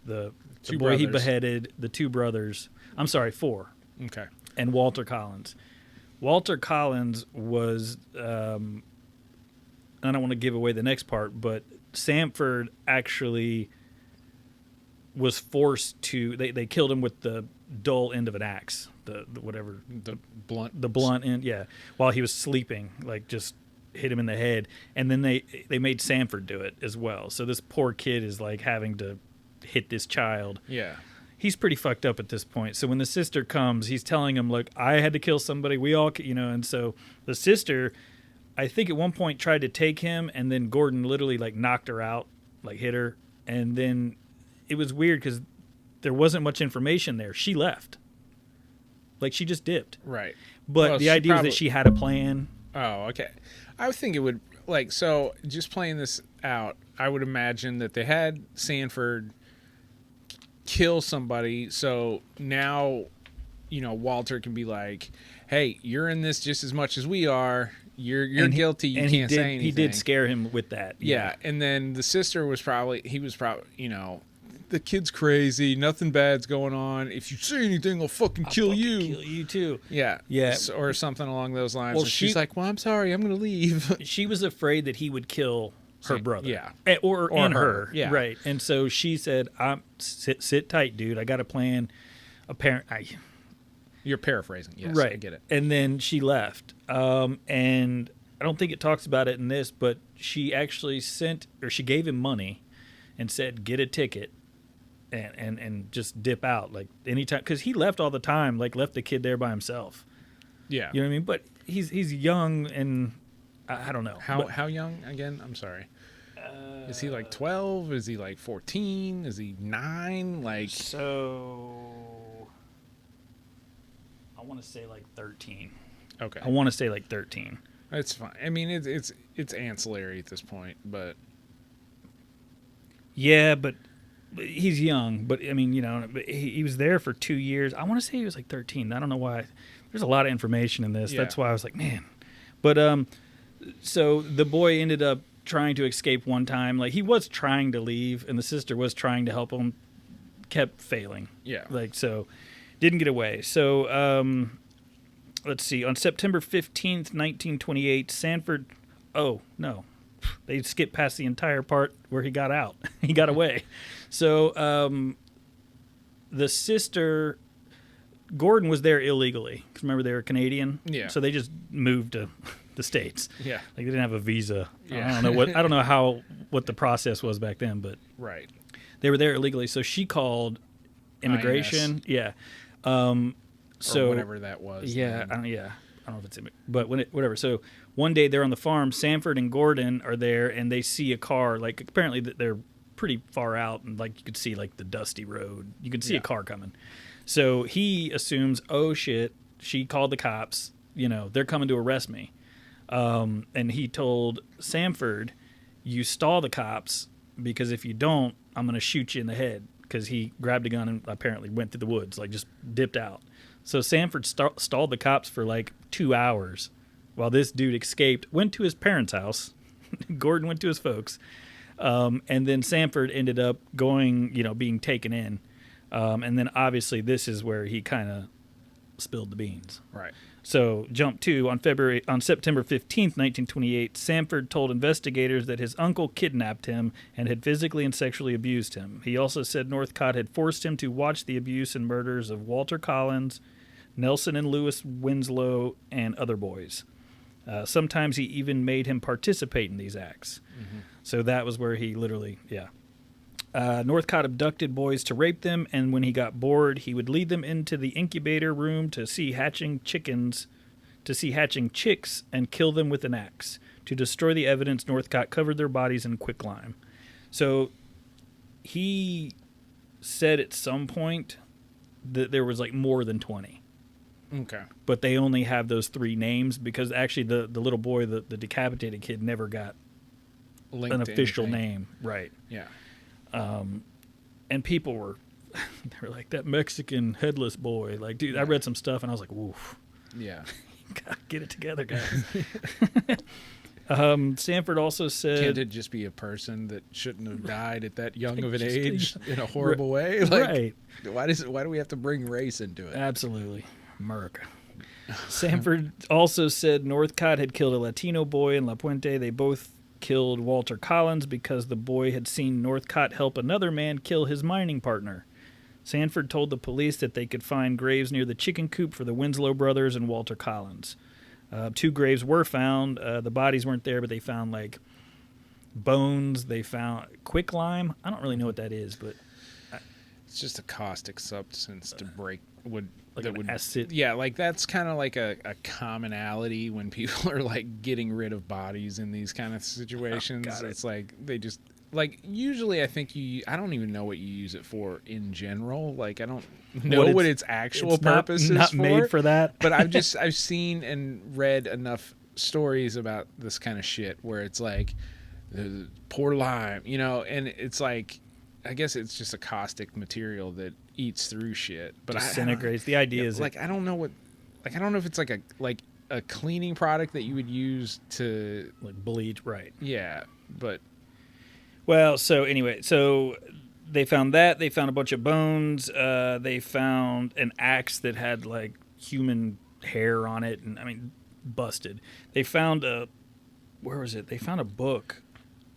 boy brothers he beheaded, the 2 brothers. I'm sorry, 4. Okay. And Walter Collins. Walter Collins was, I don't want to give away the next part, but Sanford actually was forced to, they killed him with the dull end of an axe, the blunt end, yeah, while he was sleeping, like just hit him in the head. And then they made Sanford do it as well. So this poor kid is like having to hit this child. Yeah. He's pretty fucked up at this point. So when the sister comes, he's telling him, look, I had to kill somebody. We all, and so the sister, I think at one point tried to take him, and then Gordon literally like knocked her out, like hit her. And then it was weird because there wasn't much information there. She left. Like, she just dipped. Right. But the idea was that she had a plan. Oh, okay. I would think it would, like, so just playing this out, I would imagine that they had Sanford kill somebody, so now Walter can be like, hey, you're in this just as much as we are, you're guilty, you can't say anything. He did scare him with that. Yeah. And then the sister was probably the kid's crazy, nothing bad's going on, if you say anything I'll fucking kill you too. Yeah or something along those lines. Well, she's like, well, I'm sorry, I'm gonna leave. She was afraid that he would kill her brother, yeah, or her, yeah, right. And so she said, sit tight, dude. I got a plan. You're paraphrasing, yes, right? I get it. And then she left. And I don't think it talks about it in this, but she actually she gave him money, and said, get a ticket, and just dip out like anytime, because he left all the time, like left the kid there by himself. Yeah, you know what I mean. But he's young, and I don't know how young again. I'm sorry. Is he like 12? Is he like 14? Is he 9? Like, so I want to say like 13. Okay. I want to say like 13. It's fine. I mean, it's ancillary at this point, but yeah, but he's young. But I mean, but he was there for 2 years. I want to say he was like 13. I don't know why. There's a lot of information in this. Yeah. That's why I was like, man. But so the boy ended up trying to escape one time. Like, he was trying to leave, and the sister was trying to help him, kept failing. Yeah. Like, so didn't get away. So let's see. On September 15th, 1928, Sanford, oh, no. They skipped past the entire part where he got out. He got away. So the sister, Gordon was there illegally. Because remember, they were Canadian. Yeah. So they just moved to the States. Yeah. Like, they didn't have a visa. Yeah. I don't know what the process was back then, but right. They were there illegally. So she called immigration. INS. Yeah. or whatever that was. Yeah, I don't know if it's but whatever. So one day they're on the farm. Sanford and Gordon are there, and they see a car. Like apparently they're pretty far out, and like you could see like the dusty road. You can see a car coming. So he assumes, oh shit, she called the cops. They're coming to arrest me. And he told Sanford, you stall the cops because if you don't, I'm going to shoot you in the head. Because he grabbed a gun and apparently went through the woods, like just dipped out. So Sanford stalled the cops for like 2 hours while this dude escaped, went to his parents' house. Gordon went to his folks. And then Sanford ended up going, being taken in. And then obviously this is where he kind of spilled the beans. Right. So jump to on September 15th, 1928, Sanford told investigators that his uncle kidnapped him and had physically and sexually abused him. He also said Northcott had forced him to watch the abuse and murders of Walter Collins, Nelson and Lewis Winslow, and other boys. Sometimes he even made him participate in these acts. Mm-hmm. So that was where he literally, Northcott abducted boys to rape them, and when he got bored, he would lead them into the incubator room to see hatching chicks and kill them with an axe. To destroy the evidence, Northcott covered their bodies in quicklime. So he said at some point that there was like more than 20. Okay. But they only have those 3 names because actually the little boy, the decapitated kid, never got an official name. Right. Yeah. And people were, they were like, that Mexican headless boy. Like, dude, I read some stuff and I was like, woof. Yeah. Gotta get it together, guys. Sanford also said... Can't it just be a person that shouldn't have died at that young of an age in a horrible way? Like, why do we have to bring race into it? Absolutely. America. Sanford also said Northcott had killed a Latino boy in La Puente. They both killed Walter Collins because the boy had seen Northcott help another man kill his mining partner. Sanford told the police that they could find graves near the chicken coop for the Winslow brothers and Walter Collins. 2 graves were found. The bodies weren't there, but they found like bones. They found quicklime. I don't really know what that is, but it's just a caustic substance to break acid. Yeah, like that's kind of like a commonality when people are like getting rid of bodies in these kind of situations. It's like they just like usually I think I don't even know what you use it for in general. Like I don't know what its actual purpose is. Not made for that. But I've seen and read enough stories about this kind of shit where it's like pour lime, and it's like I guess it's just a caustic material that eats through shit, but disintegrates. The idea is like I don't know if it's like a cleaning product that you would use to like bleach, right? Yeah, but so anyway, they found that. They found a bunch of bones. They found an axe that had like human hair on it, and I mean, busted. They found where was it? They found a book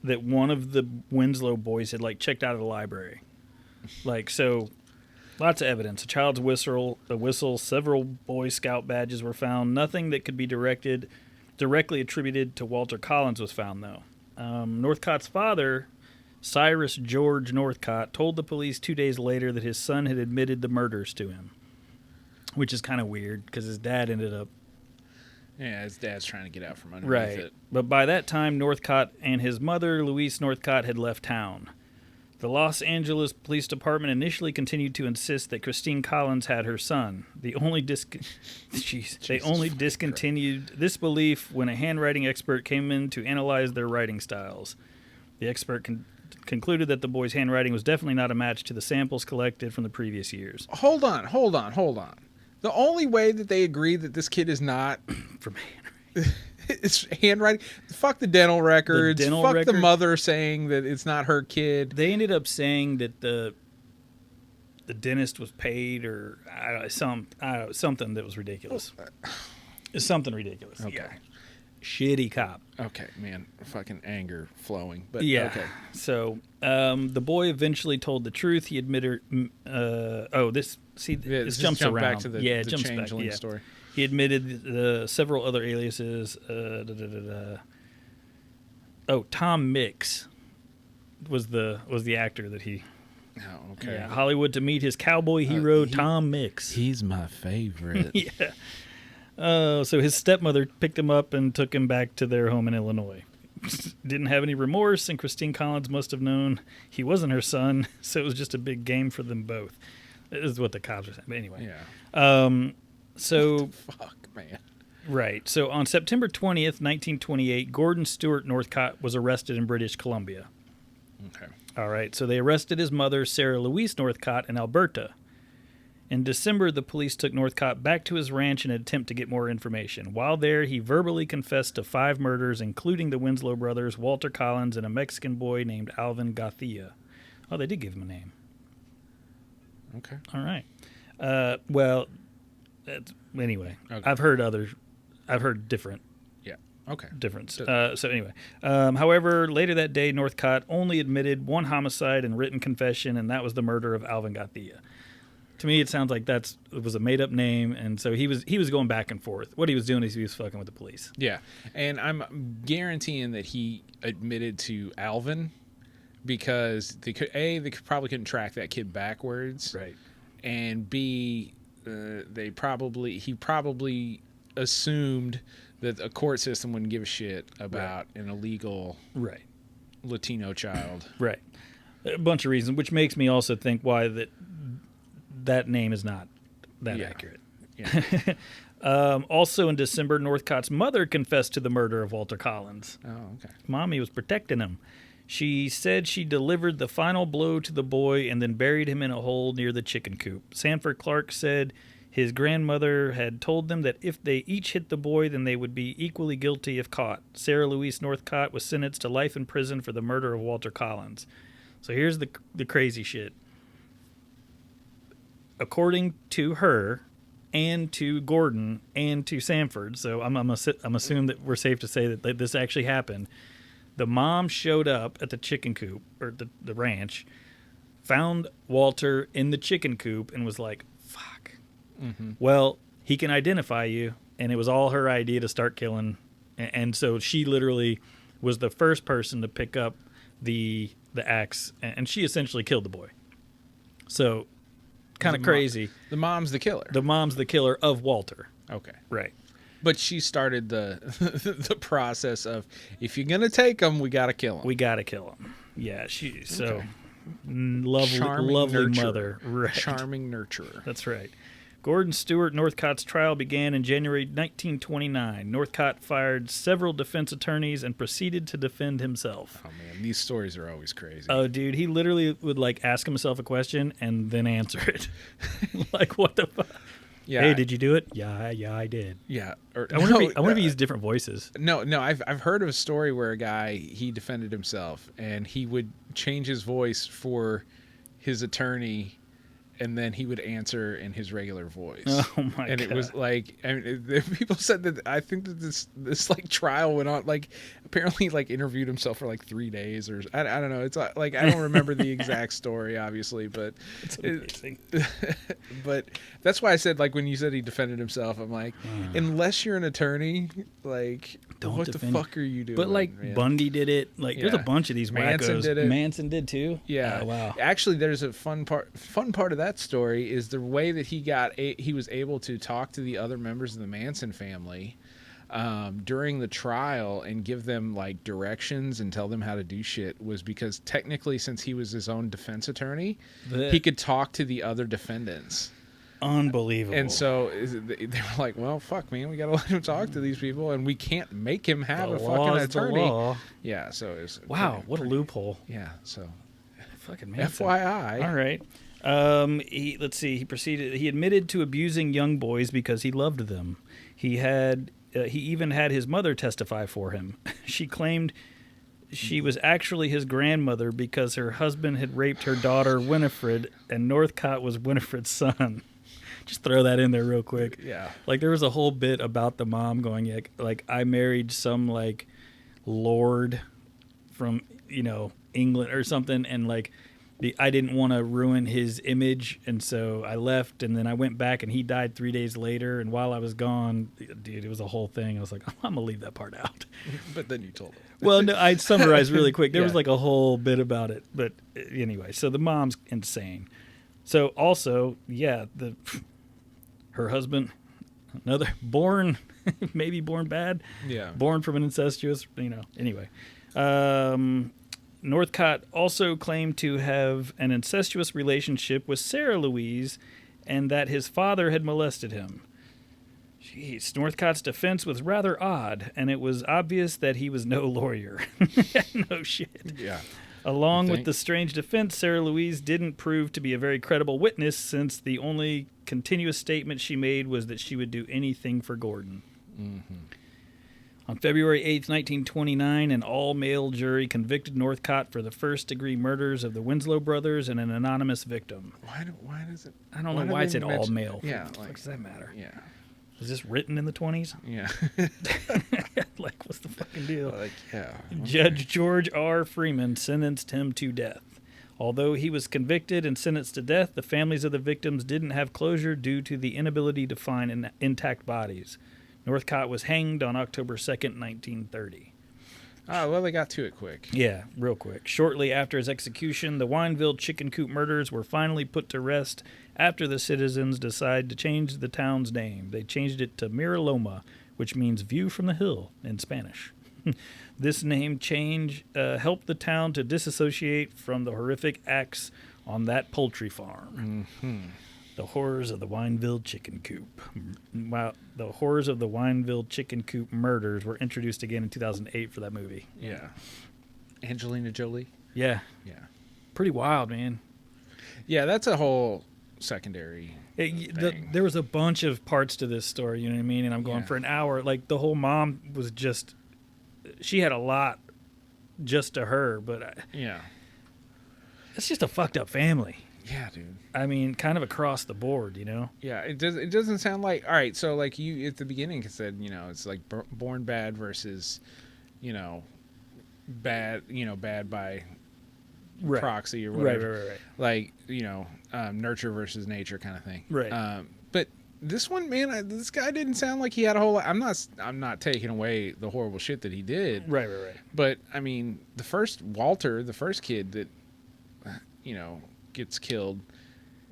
that one of the Winslow boys had like checked out of the library. Like, so lots of evidence. A child's whistle, several Boy Scout badges were found. Nothing that could be directly attributed to Walter Collins was found, though. Northcott's father, Cyrus George Northcott, told the police 2 days later that his son had admitted the murders to him, which is kind of weird because his dad ended up... Yeah, his dad's trying to get out from underneath it. But by that time, Northcott and his mother, Louise Northcott, had left town. The Los Angeles Police Department initially continued to insist that Christine Collins had her son. They only discontinued this belief when a handwriting expert came in to analyze their writing styles. The expert concluded that the boy's handwriting was definitely not a match to the samples collected from the previous years. Hold on. The only way that they agree that this kid is not from handwriting. It's handwriting. Fuck the dental records. The mother saying that it's not her kid. They ended up saying that the dentist was paid or something that was ridiculous. It's something ridiculous. Okay. Yeah. Shitty cop. Okay, man. Fucking anger flowing. But yeah. Okay. So the boy eventually told the truth. He admitted. This jumps around. Back to the jumps changeling back. story. He admitted several other aliases. Tom Mix was the actor that he Oh, okay. Yeah, Hollywood to meet his cowboy hero, Tom Mix. He's my favorite. Yeah. So his stepmother picked him up and took him back to their home in Illinois. Didn't have any remorse, and Christine Collins must have known he wasn't her son, so it was just a big game for them both. This is what the cops are saying. But anyway. Yeah. So... What the fuck, man? Right. So on September 20th, 1928, Gordon Stewart Northcott was arrested in British Columbia. Okay. All right. So they arrested his mother, Sarah Louise Northcott, in Alberta. In December, the police took Northcott back to his ranch in an attempt to get more information. While there, he verbally confessed to 5 murders, including the Winslow brothers, Walter Collins, and a Mexican boy named Alvin Garcia. Oh, they did give him a name. Okay. All right. Well, anyway, okay. I've heard different. Yeah. Okay. Difference. So anyway, however, later that day, Northcott only admitted 1 homicide and written confession, and that was the murder of Alvin Garcia. To me, it sounds like it was a made-up name, and so he was going back and forth. What he was doing is he was fucking with the police. Yeah, and I'm guaranteeing that he admitted to Alvin because they probably couldn't track that kid backwards, right? And B, he probably assumed that a court system wouldn't give a shit about an illegal Latino child, right? A bunch of reasons, which makes me also think why that name is not that accurate. Yeah. Also in December, Northcott's mother confessed to the murder of Walter Collins. Oh, okay. Mommy was protecting him. She said she delivered the final blow to the boy and then buried him in a hole near the chicken coop. Sanford Clark said his grandmother had told them that if they each hit the boy, then they would be equally guilty if caught. Sarah Louise Northcott was sentenced to life in prison for the murder of Walter Collins. So here's the crazy shit. According to her, and to Gordon, and to Sanford, so I'm assuming that we're safe to say that this actually happened. The mom showed up at the chicken coop, or the ranch, found Walter in the chicken coop, and was like, fuck. Mm-hmm. Well, he can identify you, and it was all her idea to start killing. And so she literally was the first person to pick up the axe, and she essentially killed the boy. So... kind of crazy. The mom's the killer. The mom's the killer of Walter. Okay. Right. But she started the process of, if you're going to take him, we got to kill him. We got to kill him. Yeah, Okay. Lovely nurturer. Mother. Right. Charming nurturer. That's right. Gordon Stewart Northcott's trial began in January 1929. Northcott fired several defense attorneys and proceeded to defend himself. Oh, man, these stories are always crazy. Oh, dude, he literally would, ask himself a question and then answer it. What the fuck? Yeah. Hey, did you do it? Yeah, I did. Yeah. I wonder if he used different voices. No, I've heard of a story where a guy, he defended himself, and he would change his voice for his attorney, and then he would answer in his regular voice. Oh my god! And it was people said that, I think that this trial went on, apparently interviewed himself for 3 days, or I don't know. It's I don't remember the exact story, obviously, but it's amazing. But that's why I said, when you said he defended himself, I'm like, unless you're an attorney, don't what the fuck are you doing? But man? Bundy did it. There's a bunch of these Manson wackos. did it. Manson did too. Yeah. Oh, wow. Actually, there's a fun part of that story is the way that he was able to talk to the other members of the Manson family during the trial and give them directions and tell them how to do shit, was because technically, since he was his own defense attorney, he could talk to the other defendants. Unbelievable. And so they were like, well, fuck, man, we gotta let him talk to these people, and we can't make him have a fucking attorney. The law. Yeah, so it's wow, what a loophole. Yeah, so fucking Manson. FYI. All right. He admitted to abusing young boys because he loved them. He even had his mother testify for him. She claimed she was actually his grandmother because her husband had raped her daughter Winifred, and Northcott was Winifred's son. Just throw that in there real quick. Yeah. There was a whole bit about the mom going, I married some lord from, England or something, and I didn't want to ruin his image, and so I left, and then I went back, and he died 3 days later, and while I was gone, dude, it was a whole thing. I was like, I'm going to leave that part out. But then you told him. Well, no, I summarized really quick. There was like a whole bit about it, but anyway, so the mom's insane. So also, her husband, maybe born bad. Yeah. Born from an incestuous, anyway. Northcott also claimed to have an incestuous relationship with Sarah Louise and that his father had molested him. Jeez, Northcott's defense was rather odd, and it was obvious that he was no lawyer. No shit. Yeah. Along with the strange defense, Sarah Louise didn't prove to be a very credible witness, since the only continuous statement she made was that she would do anything for Gordon. Mm-hmm. On February 8th, 1929, an all-male jury convicted Northcott for the first-degree murders of the Winslow brothers and an anonymous victim. Why does it... I don't know why it said all-male. Yeah. What does that matter? Yeah. Was this written in the 20s? Yeah. Like, what's the fucking deal? Like, yeah. Okay. Judge George R. Freeman sentenced him to death. Although he was convicted and sentenced to death, the families of the victims didn't have closure due to the inability to find intact bodies. Northcott was hanged on October 2nd, 1930. Oh, well, they got to it quick. Yeah, real quick. Shortly after his execution, the Wineville Chicken Coop Murders were finally put to rest after the citizens decided to change the town's name. They changed it to Miraloma, which means view from the hill in Spanish. This name change helped the town to disassociate from the horrific acts on that poultry farm. Mm-hmm. The horrors of the Wineville Chicken Coop. Wow, the horrors of the Wineville Chicken Coop Murders were introduced again in 2008 for that movie. Yeah. Angelina Jolie? Yeah. Yeah. Pretty wild, man. Yeah, that's a whole secondary thing. There was a bunch of parts to this story, you know what I mean? And I'm going for an hour. Like, the whole mom was just... She had a lot just to her, but... Yeah. It's just a fucked up family. Yeah, dude. I mean, kind of across the board, you know? Yeah, it doesn't sound like... All right, so like you at the beginning said, it's like born bad versus, bad, bad by proxy or whatever. Right. Like, nurture versus nature kind of thing. Right. But this one, man, this guy didn't sound like he had a whole lot... I'm not taking away the horrible shit that he did. Right. But, I mean, the first kid that, gets killed,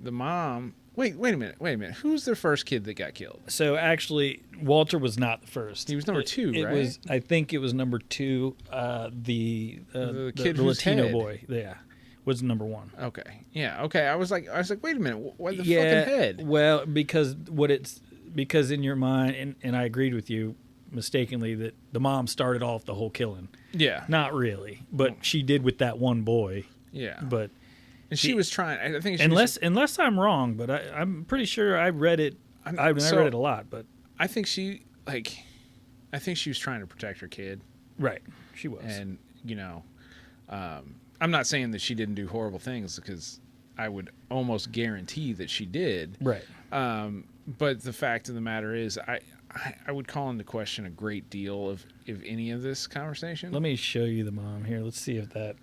the mom... Wait a minute. Who's the first kid that got killed? So, actually, Walter was not the first. He was number two, right? I think it was number two. The kid, the Latino boy, was number one. Okay. Yeah. Okay. I was like, wait a minute. Why the fucking head? Well, because in your mind, and I agreed with you mistakenly that the mom started off the whole killing. Yeah. Not really, but she did with that one boy. Yeah. But. And she was trying. I think unless I'm wrong, but I'm pretty sure I read it. I read it a lot, but I think she was trying to protect her kid. Right, she was. And I'm not saying that she didn't do horrible things, because I would almost guarantee that she did. Right. But the fact of the matter is, I would call into question a great deal of any of this conversation. Let me show you the mom here. Let's see if that.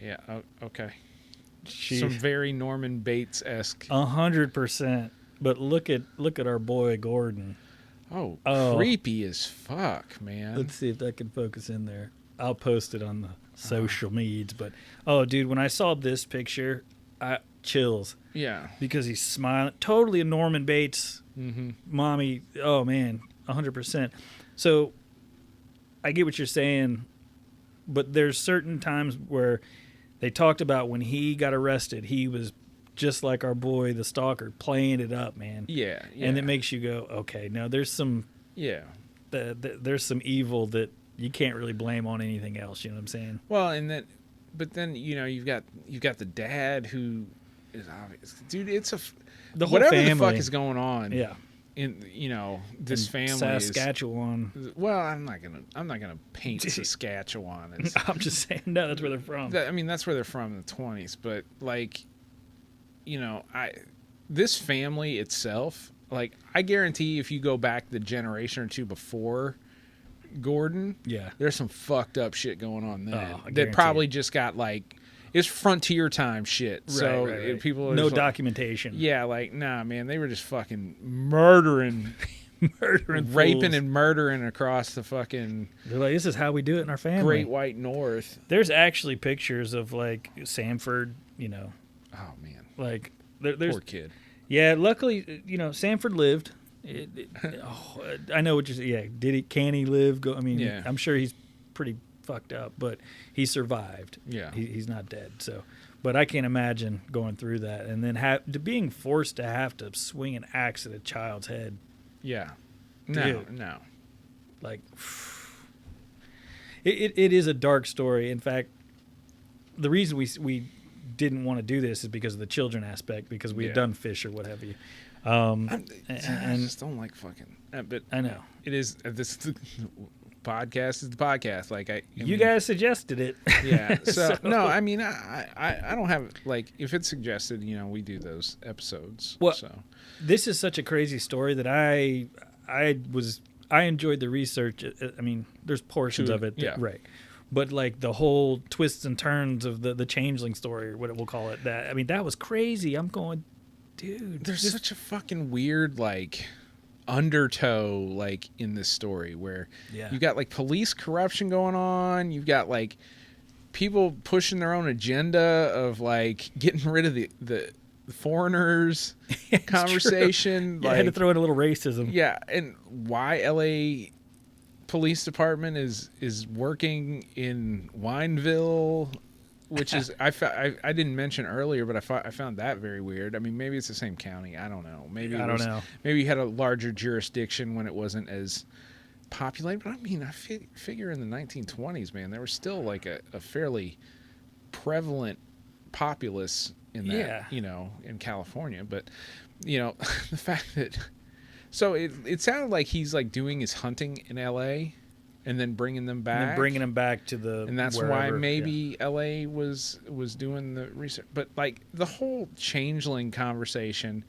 Yeah. Okay. Some very Norman Bates-esque. 100%. But look at our boy Gordon. Oh, creepy as fuck, man. Let's see if that can focus in there. I'll post it on the social medias. But dude, when I saw this picture, chills. Yeah. Because he's smiling. Totally a Norman Bates. Mm-hmm. Mommy. Oh man, 100%. So I get what you're saying, but there's certain times where they talked about when he got arrested, he was just like our boy, the stalker, playing it up, man. Yeah. And it makes you go, okay, now there's some... Yeah. There's some evil that you can't really blame on anything else, you know what I'm saying? Well, but then, you've got the dad who is obvious. Dude, it's the whole whatever family. The fuck is going on. Yeah. In this family, Saskatchewan. Well, I'm not gonna paint Saskatchewan as. I'm just saying, no, that's where they're from. That's where they're from in the 20s. But this family itself, like, I guarantee if you go back the generation or two before Gordon, yeah, there's some fucked up shit going on then that probably just got it's frontier time shit. So right. People are no documentation. Yeah, like nah, man, they were just fucking murdering, raping fools. and murdering across the fucking. They're like, this is how we do it in our family. Great White North. There's actually pictures of like Sanford. Oh man, like there's poor kid. Yeah, luckily Sanford lived. I know what you're saying. Yeah, did he? Can he live? I'm sure he's pretty fucked up, but he survived. Yeah, he's not dead. So, but I can't imagine going through that and then being forced to have to swing an axe at a child's head. Yeah, no. Like, it is a dark story. In fact, the reason we didn't want to do this is because of the children aspect, because we had done Fish or what have you. I just don't like fucking. But I know it is. This podcast is the podcast. Like you guys suggested it. Yeah. So no, I mean I don't have like if it's suggested, we do those episodes. Well, so this is such a crazy story that I enjoyed the research. I mean, there's portions of it, right? But like the whole twists and turns of the changeling story, or what we'll call it, that was crazy. I'm going, dude. There's such a fucking weird like undertow like in this story where you got like police corruption going on. You've got like people pushing their own agenda of like getting rid of the foreigners conversation. I had to throw in a little racism. Yeah, and why LA Police Department is working in Wineville, which is I didn't mention earlier, but I found that very weird. I mean, maybe it's the same county. I don't know. Maybe you had a larger jurisdiction when it wasn't as populated. But I mean, I figure in the 1920s, man, there was still like a fairly prevalent populace in that, in California. But the fact that. So it sounded like he's like doing his hunting in L.A. and then bringing them back. To the and that's wherever, why maybe L.A. was doing the research. But like the whole changeling conversation,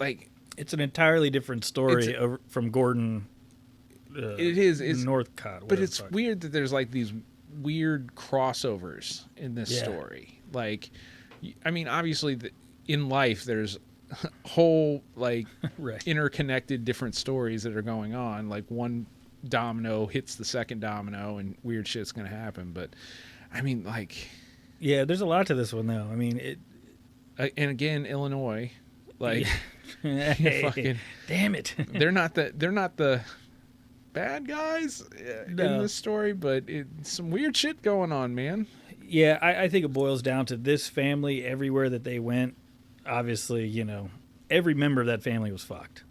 like it's an entirely different story from Gordon. It is. It's Northcott. But it's weird that there's like these weird crossovers in this story. Like, I mean, obviously in life there's whole like interconnected different stories that are going on. Like one domino hits the second domino and weird shit's gonna happen. But I mean, like, there's a lot to this one though. I mean, and again, Illinois, like, fucking damn it, they're not the bad guys in this story, but it's some weird shit going on, man. Yeah, I think it boils down to this family. Everywhere that they went, obviously, every member of that family was fucked.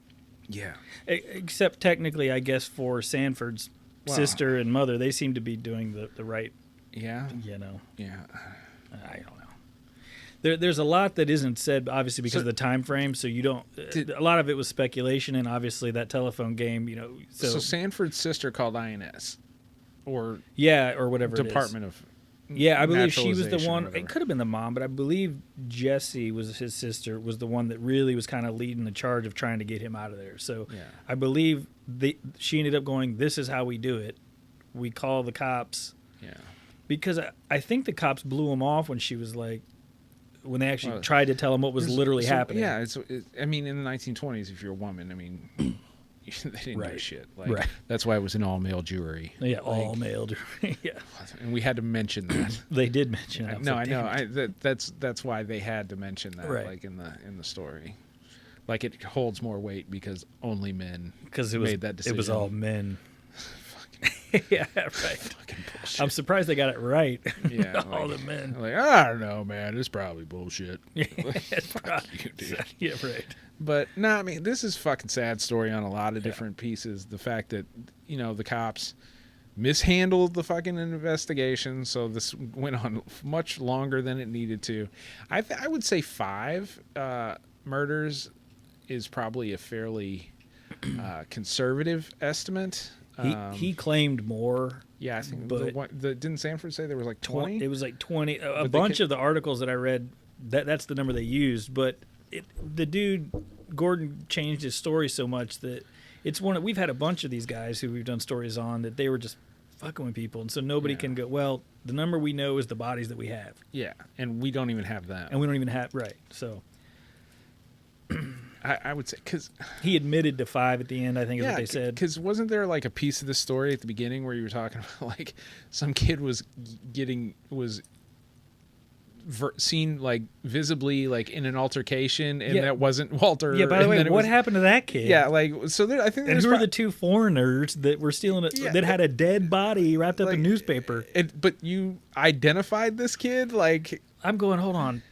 Yeah. Except technically, I guess, for Sanford's sister and mother, they seem to be doing the right. Yeah. Yeah. I don't know. There's a lot that isn't said, obviously, because of the time frame. So you don't. A lot of it was speculation, and obviously that telephone game. So Sanford's sister called INS, or whatever Department of. Yeah, I believe she was the one. It could have been the mom, but I believe Jessie was his sister. Was the one that really was kind of leading the charge of trying to get him out of there. So I believe she ended up going, "This is how we do it. We call the cops." Yeah. Because I think the cops blew him off when she was like, when they actually tried to tell him what was literally happening. Yeah, I mean, in the 1920s, if you're a woman, I mean. They didn't do shit. Like, that's why it was an all-male jury. Yeah, all-male jury. Yeah, and we had to mention that. They did mention that. No, I know. That's why they had to mention that. Like in the story, like it holds more weight because only men made that decision. It was all men. Yeah, right. Fucking bullshit. I'm surprised they got it right. Yeah, all the men. Like, I don't know, man. It's probably bullshit. It's probably you, dude. Yeah, right. But no, I mean, this is a fucking sad story on a lot of different pieces. The fact that the cops mishandled the fucking investigation, so this went on much longer than it needed to. I would say 5 murders is probably a fairly conservative estimate. He claimed more. Yeah, I think. But didn't Sanford say there was like 20? It was like 20. A bunch of the articles that I read, that's the number they used. But the dude Gordon changed his story so much that it's we've had a bunch of these guys who we've done stories on that they were just fucking with people, and so nobody can go, well, the number we know is the bodies that we have. Yeah, and we don't even have them. And we don't even have, right, so. I would say, because... He admitted to 5 at the end, I think is what they said. Because wasn't there like a piece of the story at the beginning where you were talking about like some kid was seen like visibly like in an altercation, and that wasn't Walter. Yeah, by the way, what happened to that kid? Yeah, like, so there, I think and who were the 2 foreigners that were stealing it, that had a dead body wrapped up in newspaper? But you identified this kid? Like, I'm going, hold on.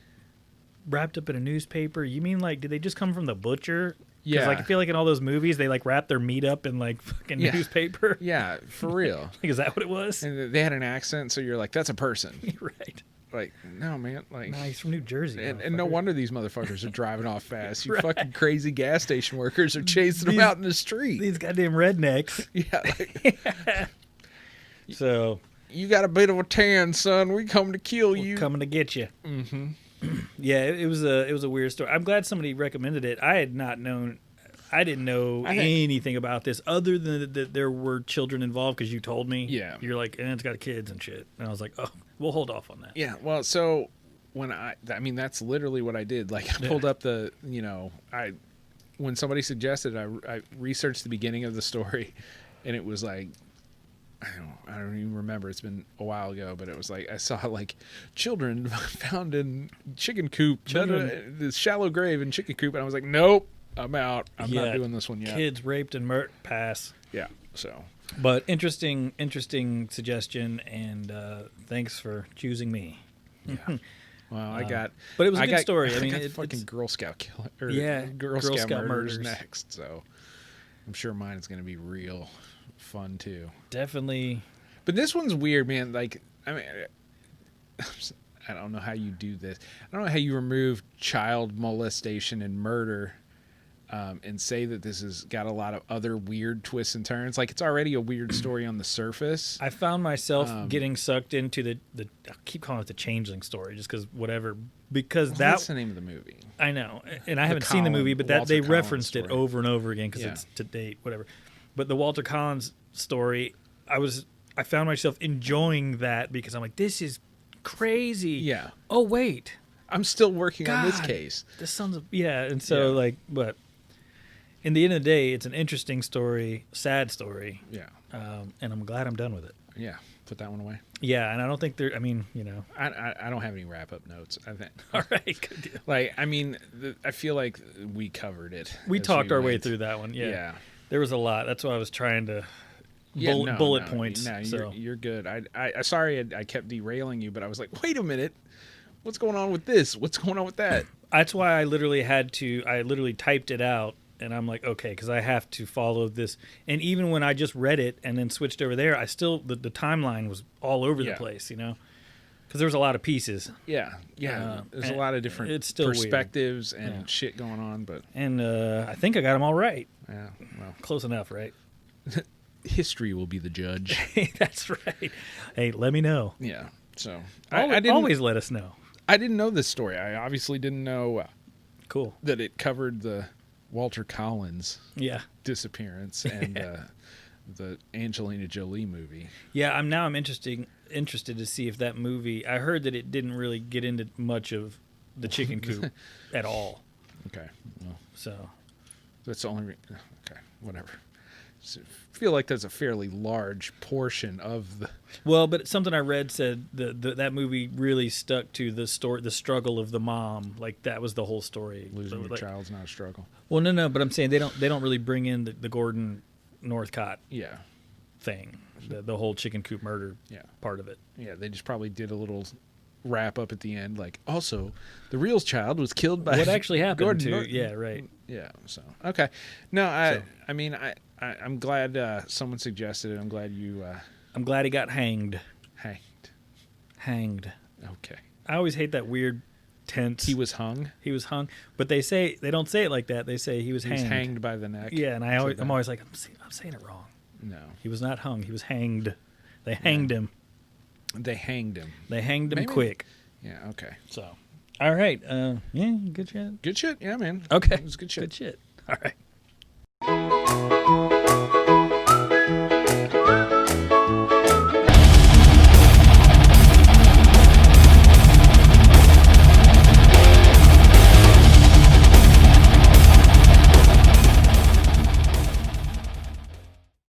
Wrapped up in a newspaper? You mean like, did they just come from the butcher? Yeah. Like, I feel like in all those movies, they like wrap their meat up in like fucking newspaper. Yeah, for real. Like, is that what it was? And they had an accent, so you're like, that's a person. Right. Like, no, man. Like, nah, he's from New Jersey. And no wonder these motherfuckers are driving off fast. You fucking crazy gas station workers are chasing them out in the street. These goddamn rednecks. Yeah. So. You got a bit of a tan, son. We come to kill you. We're coming to get you. Mm-hmm. Yeah, it was a weird story. I'm glad somebody recommended it. I had not known. I didn't know anything about this other than that there were children involved because you told me. Yeah. You're like, and it's got kids and shit. And I was like, oh, we'll hold off on that. Yeah, well, so when I mean, that's literally what I did. Like, I pulled up the, when somebody suggested, I researched the beginning of the story, and it was like, I don't even remember. It's been a while ago, but it was like I saw like children found in Chicken Coop, the shallow grave in Chicken Coop, and I was like, nope, I'm out. I'm not doing this one yet. Kids raped and murdered. Pass. Yeah. So, but interesting suggestion, and thanks for choosing me. Yeah. Well, but it was a good story. I mean, it's fucking Girl Scout killer. Girl Scout murders next. So, I'm sure mine is going to be real fun too. Definitely. But this one's weird, man. Like, I mean, I don't know how you do this. I don't know how you remove child molestation and murder and say that this has got a lot of other weird twists and turns. Like, it's already a weird story on the surface. I found myself getting sucked into the I keep calling it the Changeling story just because whatever. Because that's the name of the movie. I know. And I haven't seen the movie, but they referenced it over and over again because it's to date, whatever. But the Walter Collins story, I found myself enjoying that because I'm like, this is crazy. Yeah. Oh, wait. I'm still working on this case. This sounds... Yeah, and so, like, but in the end of the day, it's an interesting story, sad story. Yeah. And I'm glad I'm done with it. Yeah. Put that one away. Yeah, and I don't think I mean, I don't have any wrap-up notes, I think. All right, good deal. Like, I mean, I feel like we covered it. We talked our way through that one, yeah. There was a lot. That's why I was trying to... bullet points. No, you're good. I sorry I kept derailing you, but I was like, wait a minute, what's going on with this? What's going on with that? That's why I literally typed it out, and I'm like, okay, because I have to follow this. And even when I just read it and then switched over there, I still the timeline was all over the place, because there was a lot of pieces. Yeah. There's a lot of different perspectives and shit going on, and I think I got them all right. Yeah, well, close enough, right? History will be the judge. That's right. Hey, let me know. Yeah. So I didn't always let us know. I didn't know this story. I obviously didn't know. Cool. That it covered the Walter Collins disappearance and the Angelina Jolie movie. Yeah, I'm interested to see if that movie. I heard that it didn't really get into much of the Chicken Coop at all. Okay. Well, so that's the only. Okay. Whatever. I feel like that's a fairly large portion of the... Well, but something I read said that movie really stuck to the story, the struggle of the mom. Like, that was the whole story. Losing your child's not a struggle. Well, no, but I'm saying they don't really bring in the Gordon Northcott thing, the whole Chicken Coop murder part of it. Yeah, they just probably did a little wrap up at the end, like, also, the real child was killed by... What actually happened Gordon yeah, right. Yeah, so, okay. No, I mean, I'm glad someone suggested it. I'm glad you... I'm glad he got hanged. Hanged. Okay. I always hate that weird tense. He was hung? He was hung. But they don't say it like that. They say he was hanged. He was hanged by the neck. Yeah, and I'm always like, I'm saying it wrong. No. He was not hung. He was hanged. They hanged him. They hanged him. They hanged him quick. Yeah, okay. So, all right. Yeah, good shit. Good shit? Yeah, man. Okay. It was good shit. Good shit. All right.